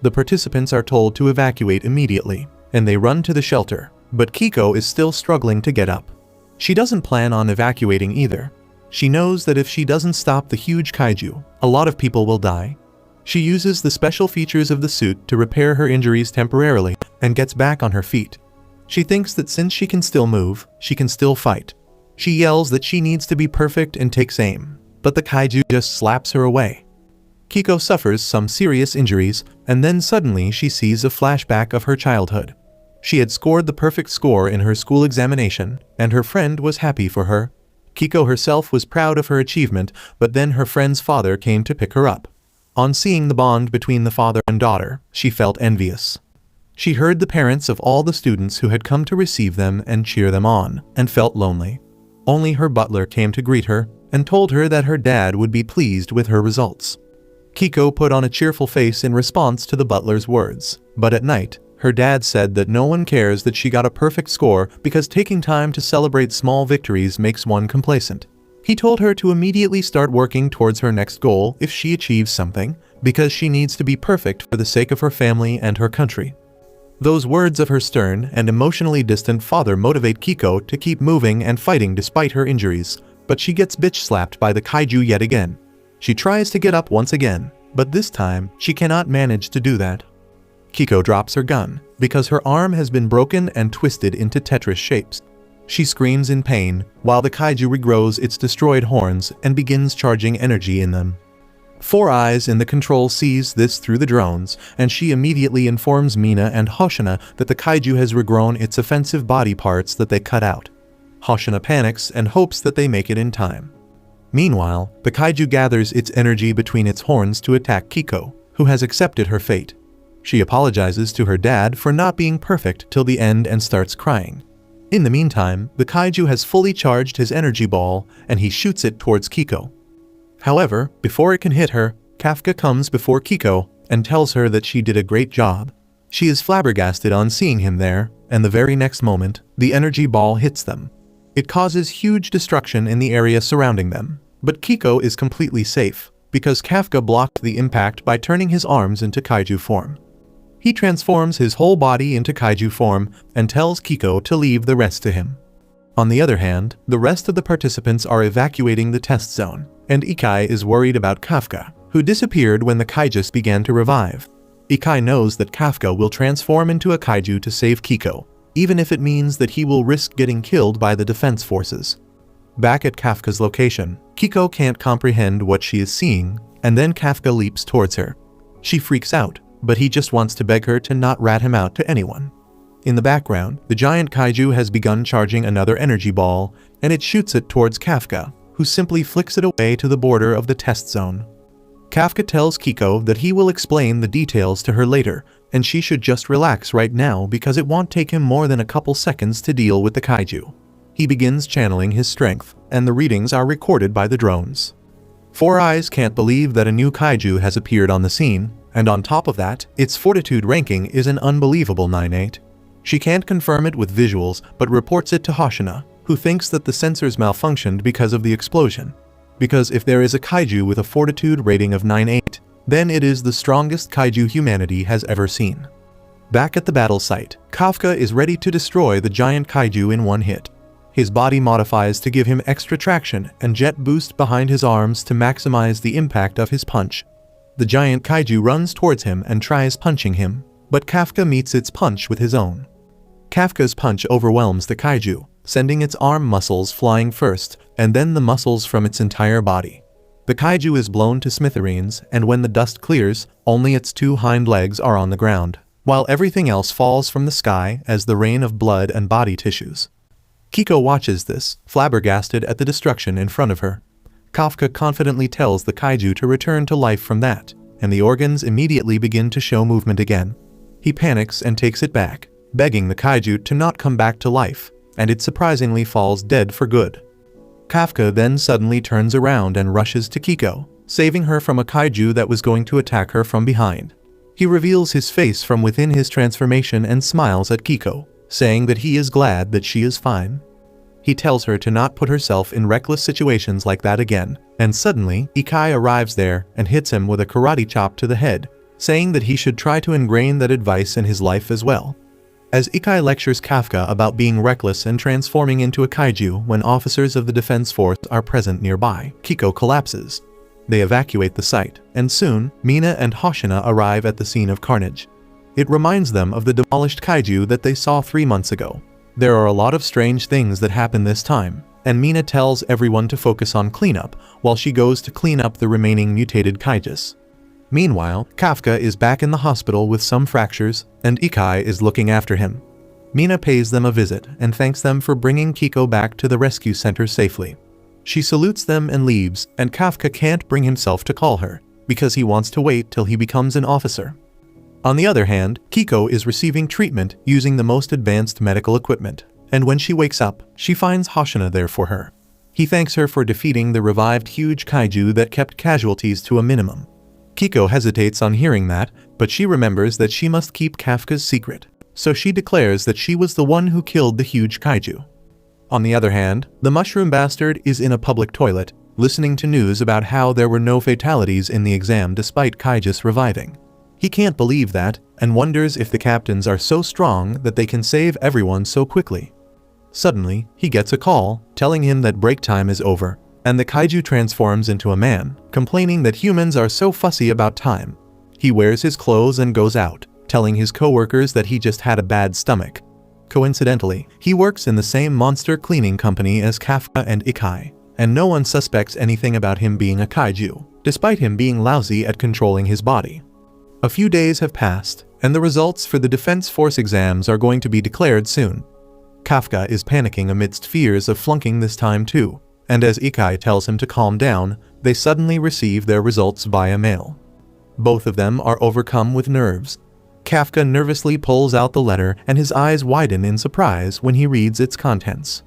[SPEAKER 1] The participants are told to evacuate immediately, and they run to the shelter, but Kiko is still struggling to get up. She doesn't plan on evacuating either. She knows that if she doesn't stop the huge kaiju, a lot of people will die. She uses the special features of the suit to repair her injuries temporarily and gets back on her feet. She thinks that since she can still move, she can still fight. She yells that she needs to be perfect and takes aim, but the kaiju just slaps her away. Kiko suffers some serious injuries, and then suddenly she sees a flashback of her childhood. She had scored the perfect score in her school examination, and her friend was happy for her. Kiko herself was proud of her achievement, but then her friend's father came to pick her up. On seeing the bond between the father and daughter, she felt envious. She heard the parents of all the students who had come to receive them and cheer them on, and felt lonely. Only her butler came to greet her, and told her that her dad would be pleased with her results. Kiko put on a cheerful face in response to the butler's words, but at night, her dad said that no one cares that she got a perfect score because taking time to celebrate small victories makes one complacent. He told her to immediately start working towards her next goal if she achieves something, because she needs to be perfect for the sake of her family and her country. Those words of her stern and emotionally distant father motivate Kiko to keep moving and fighting despite her injuries, but she gets bitch-slapped by the kaiju yet again. She tries to get up once again, but this time, she cannot manage to do that. Kiko drops her gun, because her arm has been broken and twisted into Tetris shapes. She screams in pain, while the kaiju regrows its destroyed horns and begins charging energy in them. Four Eyes in the control sees this through the drones, and she immediately informs Mina and Hoshina that the kaiju has regrown its offensive body parts that they cut out. Hoshina panics and hopes that they make it in time. Meanwhile, the kaiju gathers its energy between its horns to attack Kiko, who has accepted her fate. She apologizes to her dad for not being perfect till the end and starts crying. In the meantime, the kaiju has fully charged his energy ball, and he shoots it towards Kiko. However, before it can hit her, Kafka comes before Kiko and tells her that she did a great job. She is flabbergasted on seeing him there, and the very next moment, the energy ball hits them. It causes huge destruction in the area surrounding them, but Kiko is completely safe, because Kafka blocked the impact by turning his arms into kaiju form. He transforms his whole body into kaiju form and tells Kiko to leave the rest to him. On the other hand, the rest of the participants are evacuating the test zone, and Ikai is worried about Kafka, who disappeared when the Kaijus began to revive. Ikai knows that Kafka will transform into a kaiju to save Kiko, even if it means that he will risk getting killed by the defense forces. Back at Kafka's location, Kiko can't comprehend what she is seeing, and then Kafka leaps towards her. She freaks out, but he just wants to beg her to not rat him out to anyone. In the background, the giant kaiju has begun charging another energy ball, and it shoots it towards Kafka, who simply flicks it away to the border of the test zone. Kafka tells Kiko that he will explain the details to her later, and she should just relax right now because it won't take him more than a couple seconds to deal with the kaiju. He begins channeling his strength, and the readings are recorded by the drones. Four Eyes can't believe that a new kaiju has appeared on the scene, and on top of that, its fortitude ranking is an unbelievable 9-8. She can't confirm it with visuals but reports it to Hoshina, who thinks that the sensors malfunctioned because of the explosion. Because if there is a kaiju with a fortitude rating of 9-8, then it is the strongest kaiju humanity has ever seen. Back at the battle site, Kafka is ready to destroy the giant kaiju in one hit. His body modifies to give him extra traction and jet boost behind his arms to maximize the impact of his punch. The giant kaiju runs towards him and tries punching him, but Kafka meets its punch with his own. Kafka's punch overwhelms the kaiju, sending its arm muscles flying first, and then the muscles from its entire body. The kaiju is blown to smithereens, and when the dust clears, only its two hind legs are on the ground, while everything else falls from the sky as the rain of blood and body tissues. Kiko watches this, flabbergasted at the destruction in front of her. Kafka confidently tells the kaiju to return to life from that, and the organs immediately begin to show movement again. He panics and takes it back, begging the kaiju to not come back to life, and it surprisingly falls dead for good. Kafka then suddenly turns around and rushes to Kiko, saving her from a kaiju that was going to attack her from behind. He reveals his face from within his transformation and smiles at Kiko, saying that he is glad that she is fine. He tells her to not put herself in reckless situations like that again, and suddenly, Ikai arrives there and hits him with a karate chop to the head, saying that he should try to ingrain that advice in his life as well. As Ikai lectures Kafka about being reckless and transforming into a kaiju when officers of the defense force are present nearby, Kiko collapses. They evacuate the site, and soon, Mina and Hoshina arrive at the scene of carnage. It reminds them of the demolished kaiju that they saw 3 months ago. There are a lot of strange things that happen this time, and Mina tells everyone to focus on cleanup while she goes to clean up the remaining mutated Kaijus. Meanwhile, Kafka is back in the hospital with some fractures, and Ikai is looking after him. Mina pays them a visit and thanks them for bringing Kiko back to the rescue center safely. She salutes them and leaves, and Kafka can't bring himself to call her, because he wants to wait till he becomes an officer. On the other hand, Kiko is receiving treatment using the most advanced medical equipment, and when she wakes up, she finds Hoshina there for her. He thanks her for defeating the revived huge kaiju that kept casualties to a minimum. Kiko hesitates on hearing that, but she remembers that she must keep Kafka's secret, so she declares that she was the one who killed the huge kaiju. On the other hand, the mushroom bastard is in a public toilet, listening to news about how there were no fatalities in the exam despite Kaijus reviving. He can't believe that, and wonders if the captains are so strong that they can save everyone so quickly. Suddenly, he gets a call, telling him that break time is over, and the kaiju transforms into a man, complaining that humans are so fussy about time. He wears his clothes and goes out, telling his co-workers that he just had a bad stomach. Coincidentally, he works in the same monster cleaning company as Kafka and Ikai, and no one suspects anything about him being a kaiju, despite him being lousy at controlling his body. A few days have passed, and the results for the Defense Force exams are going to be declared soon. Kafka is panicking amidst fears of flunking this time too, and as Ikai tells him to calm down, they suddenly receive their results via mail. Both of them are overcome with nerves. Kafka nervously pulls out the letter and his eyes widen in surprise when he reads its contents.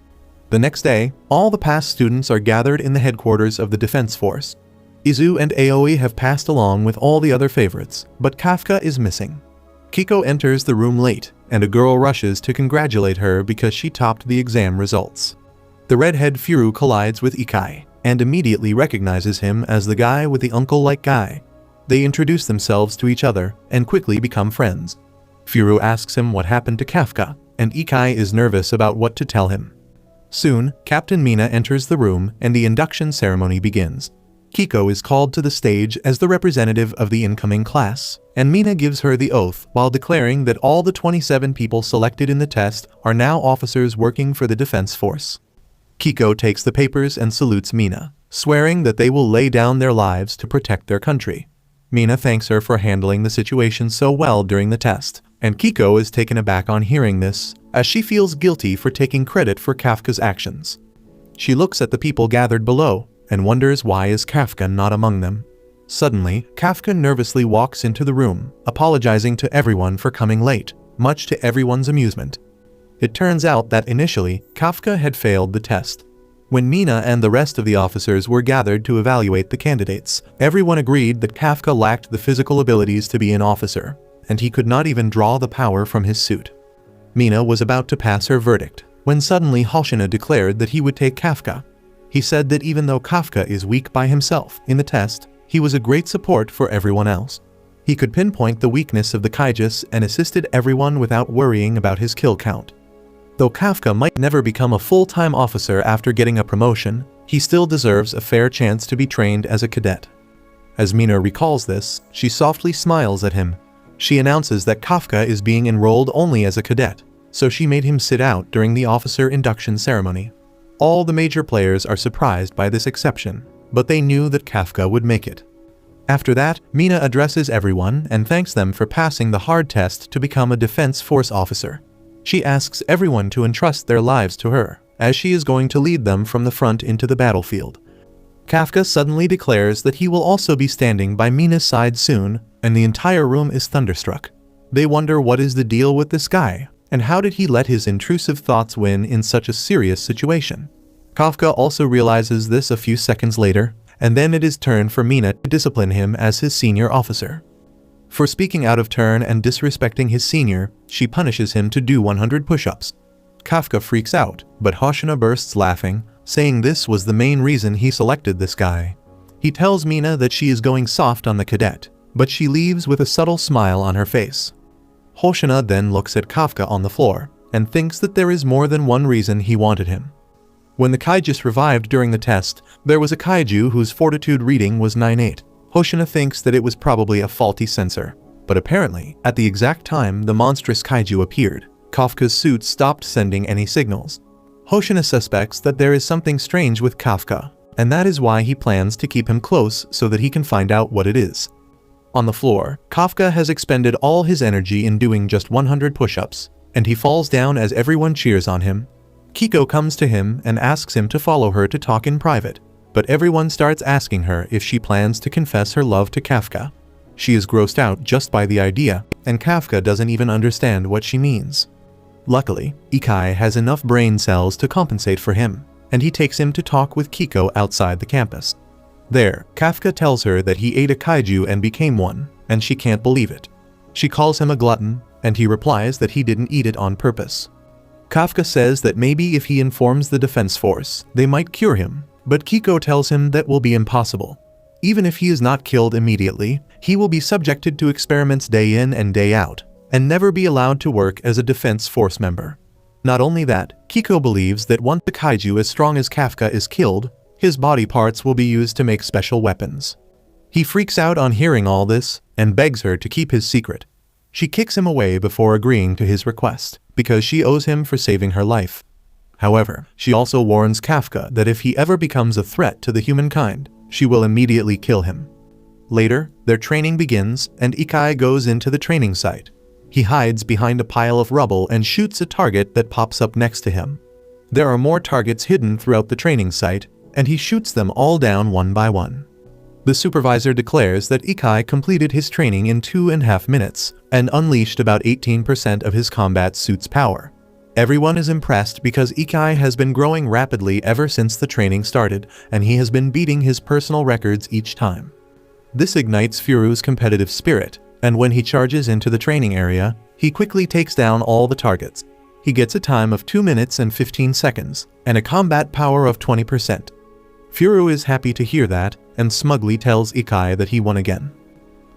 [SPEAKER 1] The next day, all the past students are gathered in the headquarters of the Defense Force. Izu and Aoi have passed along with all the other favorites, but Kafka is missing. Kiko enters the room late, and a girl rushes to congratulate her because she topped the exam results. The redhead Furu collides with Ikai, and immediately recognizes him as the guy with the uncle-like guy. They introduce themselves to each other, and quickly become friends. Furu asks him what happened to Kafka, and Ikai is nervous about what to tell him. Soon, Captain Mina enters the room, and the induction ceremony begins. Kiko is called to the stage as the representative of the incoming class, and Mina gives her the oath while declaring that all the 27 people selected in the test are now officers working for the Defense Force. Kiko takes the papers and salutes Mina, swearing that they will lay down their lives to protect their country. Mina thanks her for handling the situation so well during the test, and Kiko is taken aback on hearing this, as she feels guilty for taking credit for Kafka's actions. She looks at the people gathered below, and wonders why is Kafka not among them. Suddenly, Kafka nervously walks into the room, apologizing to everyone for coming late, much to everyone's amusement. It turns out that initially, Kafka had failed the test. When Mina and the rest of the officers were gathered to evaluate the candidates, everyone agreed that Kafka lacked the physical abilities to be an officer, and he could not even draw the power from his suit. Mina was about to pass her verdict, when suddenly Hoshina declared that he would take Kafka. He said that even though Kafka is weak by himself in the test, he was a great support for everyone else. He could pinpoint the weakness of the Kaijus and assisted everyone without worrying about his kill count. Though Kafka might never become a full-time officer after getting a promotion, he still deserves a fair chance to be trained as a cadet. As Mina recalls this, she softly smiles at him. She announces that Kafka is being enrolled only as a cadet, so she made him sit out during the officer induction ceremony. All the major players are surprised by this exception, but they knew that Kafka would make it. After that, Mina addresses everyone and thanks them for passing the hard test to become a Defense Force officer. She asks everyone to entrust their lives to her, as she is going to lead them from the front into the battlefield. Kafka suddenly declares that he will also be standing by Mina's side soon, and the entire room is thunderstruck. They wonder what is the deal with this guy, and how did he let his intrusive thoughts win in such a serious situation. Kafka also realizes this a few seconds later, and then it is turn for Mina to discipline him as his senior officer. For speaking out of turn and disrespecting his senior, she punishes him to do 100 push-ups. Kafka freaks out, but Hoshina bursts laughing, saying this was the main reason he selected this guy. He tells Mina that she is going soft on the cadet, but she leaves with a subtle smile on her face. Hoshina then looks at Kafka on the floor, and thinks that there is more than one reason he wanted him. When the Kaijus revived during the test, there was a Kaiju whose fortitude reading was 9-8. Hoshina thinks that it was probably a faulty sensor, but apparently, at the exact time the monstrous Kaiju appeared, Kafka's suit stopped sending any signals. Hoshina suspects that there is something strange with Kafka, and that is why he plans to keep him close so that he can find out what it is. On the floor, Kafka has expended all his energy in doing just 100 push-ups, and he falls down as everyone cheers on him. Kiko comes to him and asks him to follow her to talk in private, but everyone starts asking her if she plans to confess her love to Kafka. She is grossed out just by the idea, and Kafka doesn't even understand what she means. Luckily, Ikai has enough brain cells to compensate for him, and he takes him to talk with Kiko outside the campus. There, Kafka tells her that he ate a Kaiju and became one, and she can't believe it. She calls him a glutton, and he replies that he didn't eat it on purpose. Kafka says that maybe if he informs the Defense Force, they might cure him, but Kiko tells him that will be impossible. Even if he is not killed immediately, he will be subjected to experiments day in and day out, and never be allowed to work as a Defense Force member. Not only that, Kiko believes that once the Kaiju as strong as Kafka is killed, his body parts will be used to make special weapons. He freaks out on hearing all this, and begs her to keep his secret. She kicks him away before agreeing to his request, because she owes him for saving her life. However, she also warns Kafka that if he ever becomes a threat to the humankind, she will immediately kill him. Later, their training begins, and Ikai goes into the training site. He hides behind a pile of rubble and shoots a target that pops up next to him. There are more targets hidden throughout the training site, and he shoots them all down one by one. The supervisor declares that Ikai completed his training in 2.5 minutes and unleashed about 18% of his combat suit's power. Everyone is impressed because Ikai has been growing rapidly ever since the training started, and he has been beating his personal records each time. This ignites Furu's competitive spirit, and when he charges into the training area, he quickly takes down all the targets. He gets a time of 2 minutes and 15 seconds, and a combat power of 20%. Furu is happy to hear that, and smugly tells Ikai that he won again.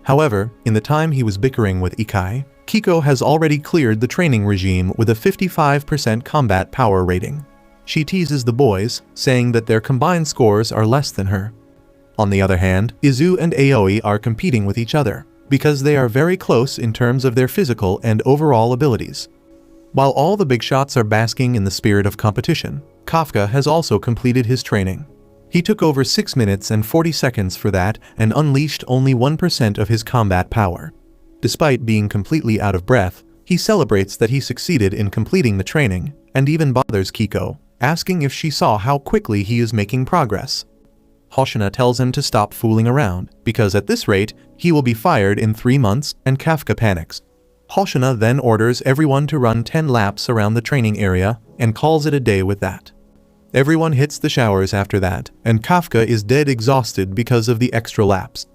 [SPEAKER 1] However, in the time he was bickering with Ikai, Kiko has already cleared the training regime with a 55% combat power rating. She teases the boys, saying that their combined scores are less than her. On the other hand, Izu and Aoi are competing with each other, because they are very close in terms of their physical and overall abilities. While all the big shots are basking in the spirit of competition, Kafka has also completed his training. He took over 6 minutes and 40 seconds for that and unleashed only 1% of his combat power. Despite being completely out of breath, He celebrates that he succeeded in completing the training, and even bothers Kiko, asking if she saw how quickly he is making progress. Hoshina tells him to stop fooling around, because at this rate, he will be fired in 3 months, and Kafka panics. Hoshina then orders everyone to run 10 laps around the training area, and calls it a day with that. Everyone hits the showers after that, and Kafka is dead exhausted because of the extra laps.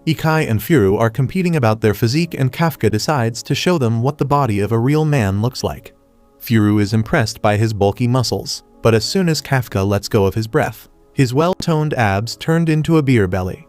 [SPEAKER 1] Ikai and Furu are competing about their physique, and Kafka decides to show them what the body of a real man looks like. Furu is impressed by his bulky muscles, but as soon as Kafka lets go of his breath, his well-toned abs turned into a beer belly.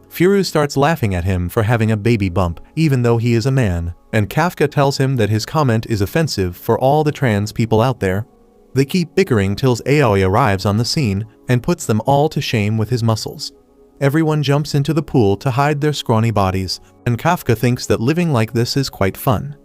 [SPEAKER 1] Furu starts laughing at him for having a baby bump, even though he is a man, and Kafka tells him that his comment is offensive for all the trans people out there. They keep bickering till Aoi arrives on the scene and puts them all to shame with his muscles. Everyone jumps into the pool to hide their scrawny bodies, and Kafka thinks that living like this is quite fun.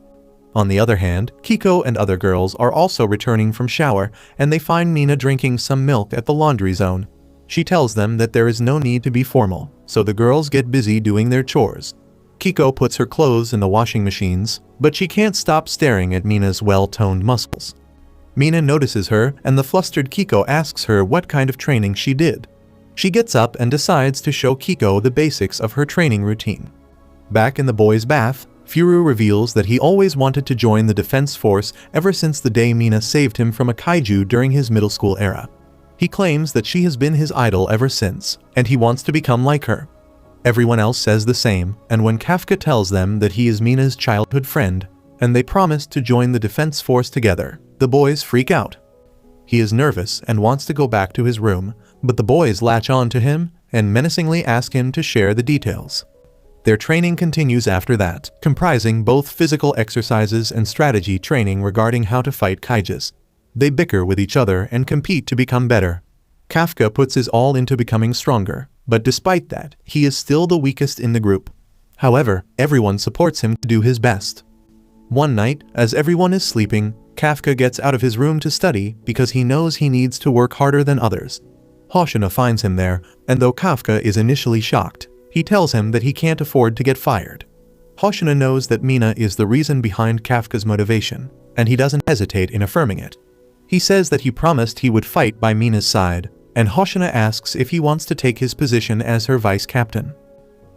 [SPEAKER 1] On the other hand, Kiko and other girls are also returning from shower, and they find Mina drinking some milk at the laundry zone. She tells them that there is no need to be formal, so the girls get busy doing their chores. Kiko puts her clothes in the washing machines, but she can't stop staring at Mina's well-toned muscles. Mina notices her, and the flustered Kiko asks her what kind of training she did. She gets up and decides to show Kiko the basics of her training routine. Back in the boys' bath, Furu reveals that he always wanted to join the defense force ever since the day Mina saved him from a kaiju during his middle school era. He claims that she has been his idol ever since, and he wants to become like her. Everyone else says the same, and when Kafka tells them that he is Mina's childhood friend, and they promise to join the defense force together, the boys freak out. He is nervous and wants to go back to his room, but the boys latch on to him and menacingly ask him to share the details. Their training continues after that, comprising both physical exercises and strategy training regarding how to fight Kaijus. They bicker with each other and compete to become better. Kafka puts his all into becoming stronger, but despite that, he is still the weakest in the group. However, everyone supports him to do his best. One night, as everyone is sleeping, Kafka gets out of his room to study because he knows he needs to work harder than others. Hoshina finds him there, and though Kafka is initially shocked, he tells him that he can't afford to get fired. Hoshina knows that Mina is the reason behind Kafka's motivation, and he doesn't hesitate in affirming it. He says that he promised he would fight by Mina's side, and Hoshina asks if he wants to take his position as her vice captain.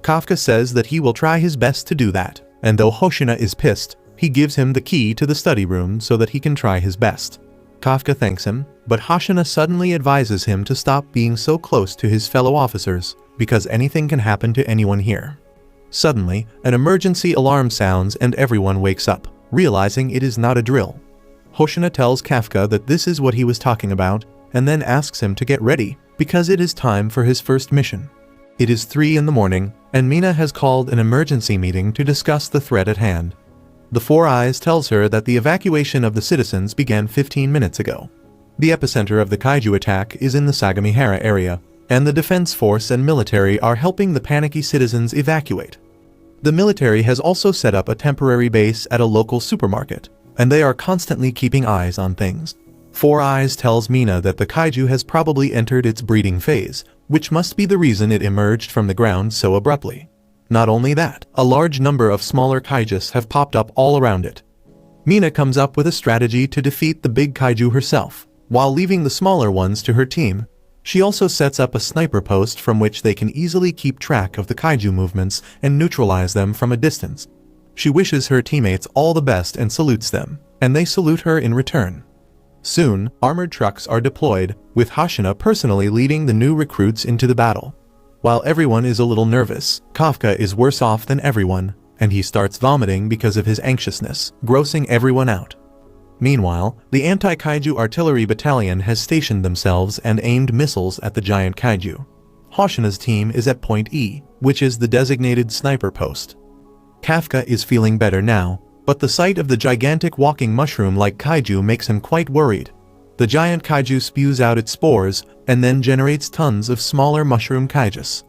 [SPEAKER 1] Kafka says that he will try his best to do that, and though Hoshina is pissed, he gives him the key to the study room so that he can try his best. Kafka thanks him, but Hoshina suddenly advises him to stop being so close to his fellow officers, because anything can happen to anyone here. Suddenly, an emergency alarm sounds and everyone wakes up, realizing it is not a drill. Hoshina tells Kafka that this is what he was talking about, and then asks him to get ready, because it is time for his first mission. It is 3 in the morning, and Mina has called an emergency meeting to discuss the threat at hand. The Four Eyes tells her that the evacuation of the citizens began 15 minutes ago. The epicenter of the kaiju attack is in the Sagamihara area, and the defense force and military are helping the panicky citizens evacuate. The military has also set up a temporary base at a local supermarket, and they are constantly keeping eyes on things. Four Eyes tells Mina that the kaiju has probably entered its breeding phase, which must be the reason it emerged from the ground so abruptly. Not only that, a large number of smaller kaijus have popped up all around it. Mina comes up with a strategy to defeat the big kaiju herself, while leaving the smaller ones to her team. She also sets up a sniper post from which they can easily keep track of the kaiju movements and neutralize them from a distance. She wishes her teammates all the best and salutes them, and they salute her in return. Soon, armored trucks are deployed, with Hoshina personally leading the new recruits into the battle. While everyone is a little nervous, Kafka is worse off than everyone, and he starts vomiting because of his anxiousness, grossing everyone out. Meanwhile, the anti-kaiju artillery battalion has stationed themselves and aimed missiles at the giant kaiju. Hoshina's team is at Point E, which is the designated sniper post. Kafka is feeling better now, but the sight of the gigantic walking mushroom-like kaiju makes him quite worried. The giant kaiju spews out its spores, and then generates tons of smaller mushroom kaijus.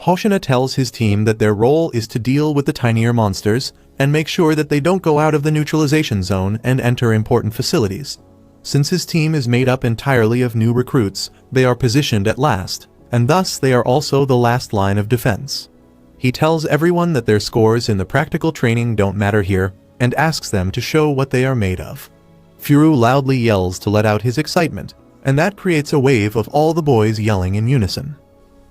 [SPEAKER 1] Hoshina tells his team that their role is to deal with the tinier monsters, and make sure that they don't go out of the neutralization zone and enter important facilities. Since his team is made up entirely of new recruits, they are positioned at last, and thus they are also the last line of defense. He tells everyone that their scores in the practical training don't matter here, and asks them to show what they are made of. Furu loudly yells to let out his excitement, and that creates a wave of all the boys yelling in unison.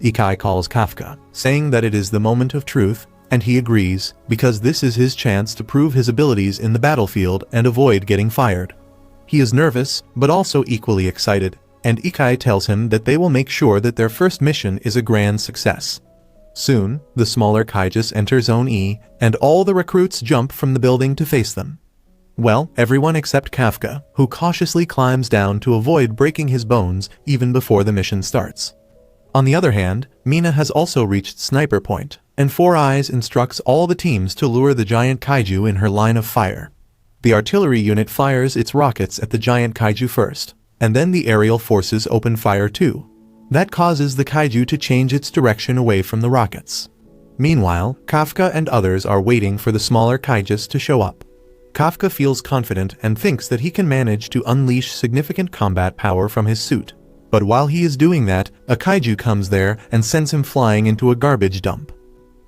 [SPEAKER 1] Ikai calls Kafka, saying that it is the moment of truth, and he agrees, because this is his chance to prove his abilities in the battlefield and avoid getting fired. He is nervous, but also equally excited, and Ikai tells him that they will make sure that their first mission is a grand success. Soon, the smaller Kaijus enter Zone E, and all the recruits jump from the building to face them. Well, everyone except Kafka, who cautiously climbs down to avoid breaking his bones even before the mission starts. On the other hand, Mina has also reached sniper point, and Four Eyes instructs all the teams to lure the giant kaiju in her line of fire. The artillery unit fires its rockets at the giant kaiju first, and then the aerial forces open fire too. That causes the kaiju to change its direction away from the rockets. Meanwhile, Kafka and others are waiting for the smaller kaijus to show up. Kafka feels confident and thinks that he can manage to unleash significant combat power from his suit. But while he is doing that, a kaiju comes there and sends him flying into a garbage dump.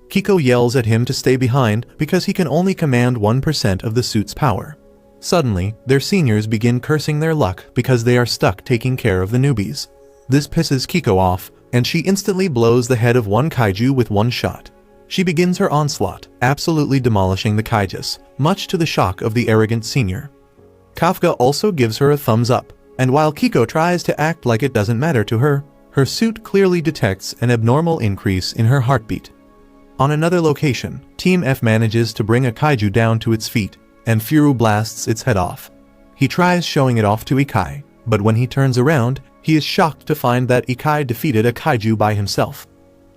[SPEAKER 1] Kiko yells at him to stay behind because he can only command 1% of the suit's power. Suddenly, their seniors begin cursing their luck because they are stuck taking care of the newbies. This pisses Kiko off, and she instantly blows the head of one kaiju with one shot. She begins her onslaught, absolutely demolishing the kaijus, much to the shock of the arrogant senior. Kafka also gives her a thumbs up, and while Kiko tries to act like it doesn't matter to her, her suit clearly detects an abnormal increase in her heartbeat. On another location, Team F manages to bring a kaiju down to its feet, and Furu blasts its head off. He tries showing it off to Ikai, but when he turns around, he is shocked to find that Ikai defeated a kaiju by himself.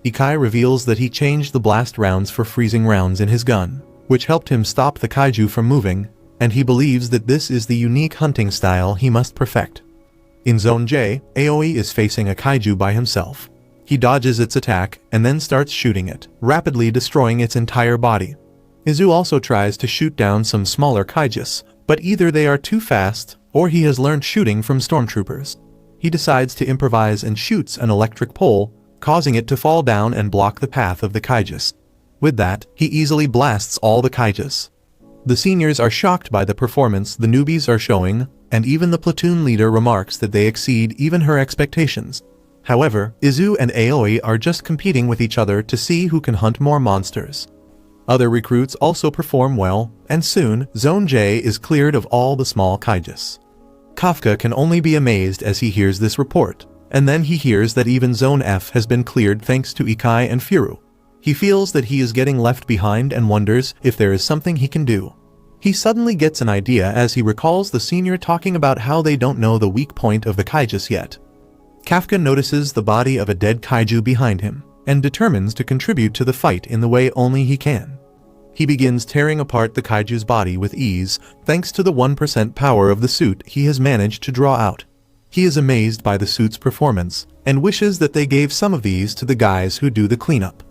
[SPEAKER 1] Ikai reveals that he changed the blast rounds for freezing rounds in his gun, which helped him stop the kaiju from moving, and he believes that this is the unique hunting style he must perfect. In Zone J, Aoi is facing a kaiju by himself. He dodges its attack and then starts shooting it, rapidly destroying its entire body. Izu also tries to shoot down some smaller kaijus, but either they are too fast or he has learned shooting from stormtroopers. He decides to improvise and shoots an electric pole, causing it to fall down and block the path of the kaijus. With that, he easily blasts all the kaijus. The seniors are shocked by the performance the newbies are showing, and even the platoon leader remarks that they exceed even her expectations. However, Izu and Aoi are just competing with each other to see who can hunt more monsters. Other recruits also perform well, and soon, Zone J is cleared of all the small kaijus. Kafka can only be amazed as he hears this report, and then he hears that even Zone F has been cleared thanks to Ikai and Furu. He feels that he is getting left behind and wonders if there is something he can do. He suddenly gets an idea as he recalls the senior talking about how they don't know the weak point of the kaijus yet. Kafka notices the body of a dead kaiju behind him, and determines to contribute to the fight in the way only he can. He begins tearing apart the kaiju's body with ease, thanks to the 1% power of the suit he has managed to draw out. He is amazed by the suit's performance, and wishes that they gave some of these to the guys who do the cleanup.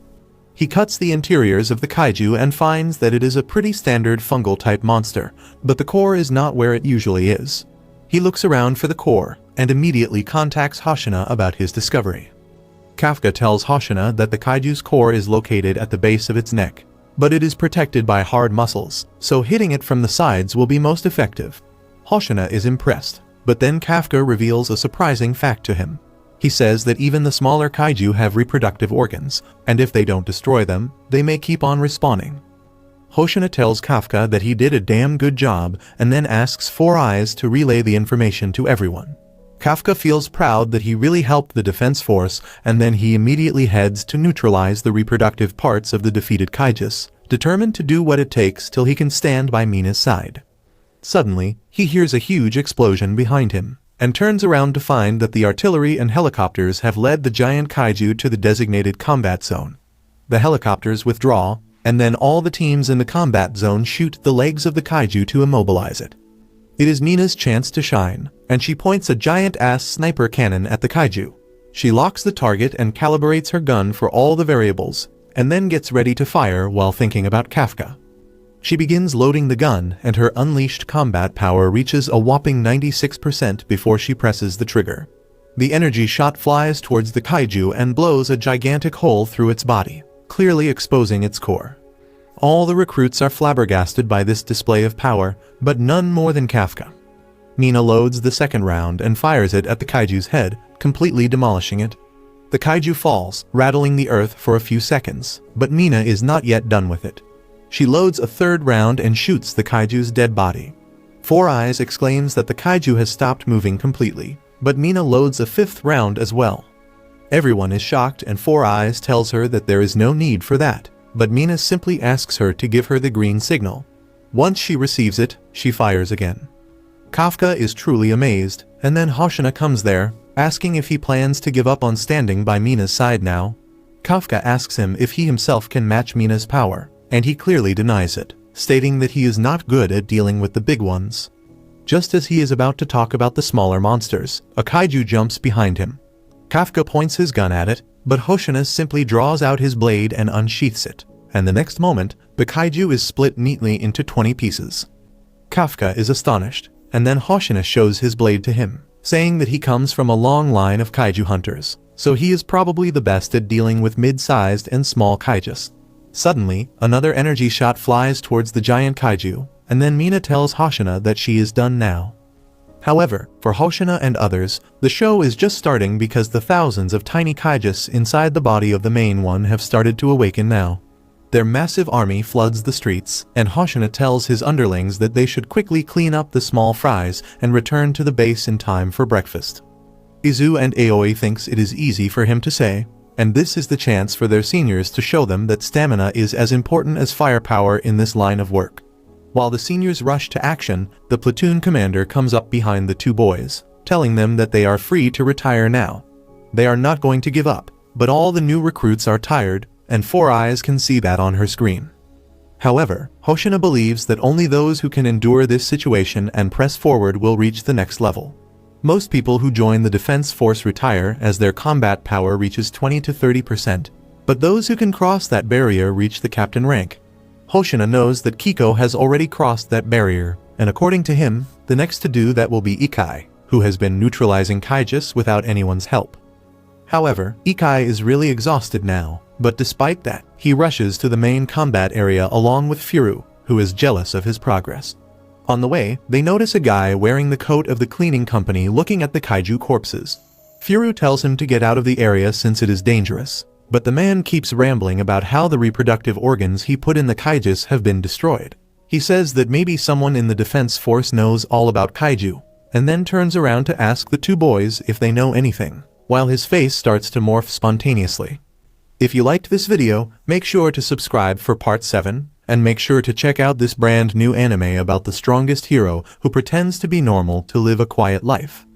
[SPEAKER 1] He cuts the interiors of the kaiju and finds that it is a pretty standard fungal-type monster, but the core is not where it usually is. He looks around for the core, and immediately contacts Hoshina about his discovery. Kafka tells Hoshina that the kaiju's core is located at the base of its neck, but it is protected by hard muscles, so hitting it from the sides will be most effective. Hoshina is impressed, but then Kafka reveals a surprising fact to him. He says that even the smaller kaiju have reproductive organs, and if they don't destroy them, they may keep on respawning. Hoshina tells Kafka that he did a damn good job and then asks Four Eyes to relay the information to everyone. Kafka feels proud that he really helped the defense force, and then he immediately heads to neutralize the reproductive parts of the defeated kaijus, determined to do what it takes till he can stand by Mina's side. Suddenly, he hears a huge explosion behind him, and turns around to find that the artillery and helicopters have led the giant kaiju to the designated combat zone. The helicopters withdraw, and then all the teams in the combat zone shoot the legs of the kaiju to immobilize it. It is Mina's chance to shine, and she points a giant-ass sniper cannon at the kaiju. She locks the target and calibrates her gun for all the variables, and then gets ready to fire while thinking about Kafka. She begins loading the gun, and her unleashed combat power reaches a whopping 96% before she presses the trigger. The energy shot flies towards the kaiju and blows a gigantic hole through its body, clearly exposing its core. All the recruits are flabbergasted by this display of power, but none more than Kafka. Mina loads the second round and fires it at the Kaiju's head, completely demolishing it. The Kaiju falls, rattling the earth for a few seconds, but Mina is not yet done with it. She loads a third round and shoots the Kaiju's dead body. Four Eyes exclaims that the Kaiju has stopped moving completely, but Mina loads a fifth round as well. Everyone is shocked and Four Eyes tells her that there is no need for that, but Mina simply asks her to give her the green signal. Once she receives it, she fires again. Kafka is truly amazed, and then Hoshina comes there, asking if he plans to give up on standing by Mina's side now. Kafka asks him if he himself can match Mina's power, and he clearly denies it, stating that he is not good at dealing with the big ones. Just as he is about to talk about the smaller monsters, a Kaiju jumps behind him. Kafka points his gun at it, but Hoshina simply draws out his blade and unsheaths it, and the next moment, the Kaiju is split neatly into 20 pieces. Kafka is astonished, and then Hoshina shows his blade to him, saying that he comes from a long line of Kaiju hunters, so he is probably the best at dealing with mid-sized and small Kaijus. Suddenly, another energy shot flies towards the giant Kaiju, and then Mina tells Hoshina that she is done now. However, for Hoshina and others, the show is just starting because the thousands of tiny Kaijus inside the body of the main one have started to awaken now. Their massive army floods the streets, and Hoshina tells his underlings that they should quickly clean up the small fries and return to the base in time for breakfast. Izu and Aoi thinks it is easy for him to say, and this is the chance for their seniors to show them that stamina is as important as firepower in this line of work. While the seniors rush to action, the platoon commander comes up behind the two boys, telling them that they are free to retire now. They are not going to give up, but all the new recruits are tired, and Four Eyes can see that on her screen. However, Hoshina believes that only those who can endure this situation and press forward will reach the next level. Most people who join the defense force retire as their combat power reaches 20 to 30%, but those who can cross that barrier reach the captain rank. Hoshina knows that Kiko has already crossed that barrier, and according to him, the next to do that will be Ikai, who has been neutralizing Kaijus without anyone's help. However, Ikai is really exhausted now, but despite that, he rushes to the main combat area along with Furu, who is jealous of his progress. On the way, they notice a guy wearing the coat of the cleaning company looking at the Kaiju corpses. Furu tells him to get out of the area since it is dangerous, but the man keeps rambling about how the reproductive organs he put in the Kaijus have been destroyed. He says that maybe someone in the defense force knows all about Kaiju, and then turns around to ask the two boys if they know anything, while his face starts to morph spontaneously. If you liked this video, make sure to subscribe for part 7, and make sure to check out this brand new anime about the strongest hero who pretends to be normal to live a quiet life.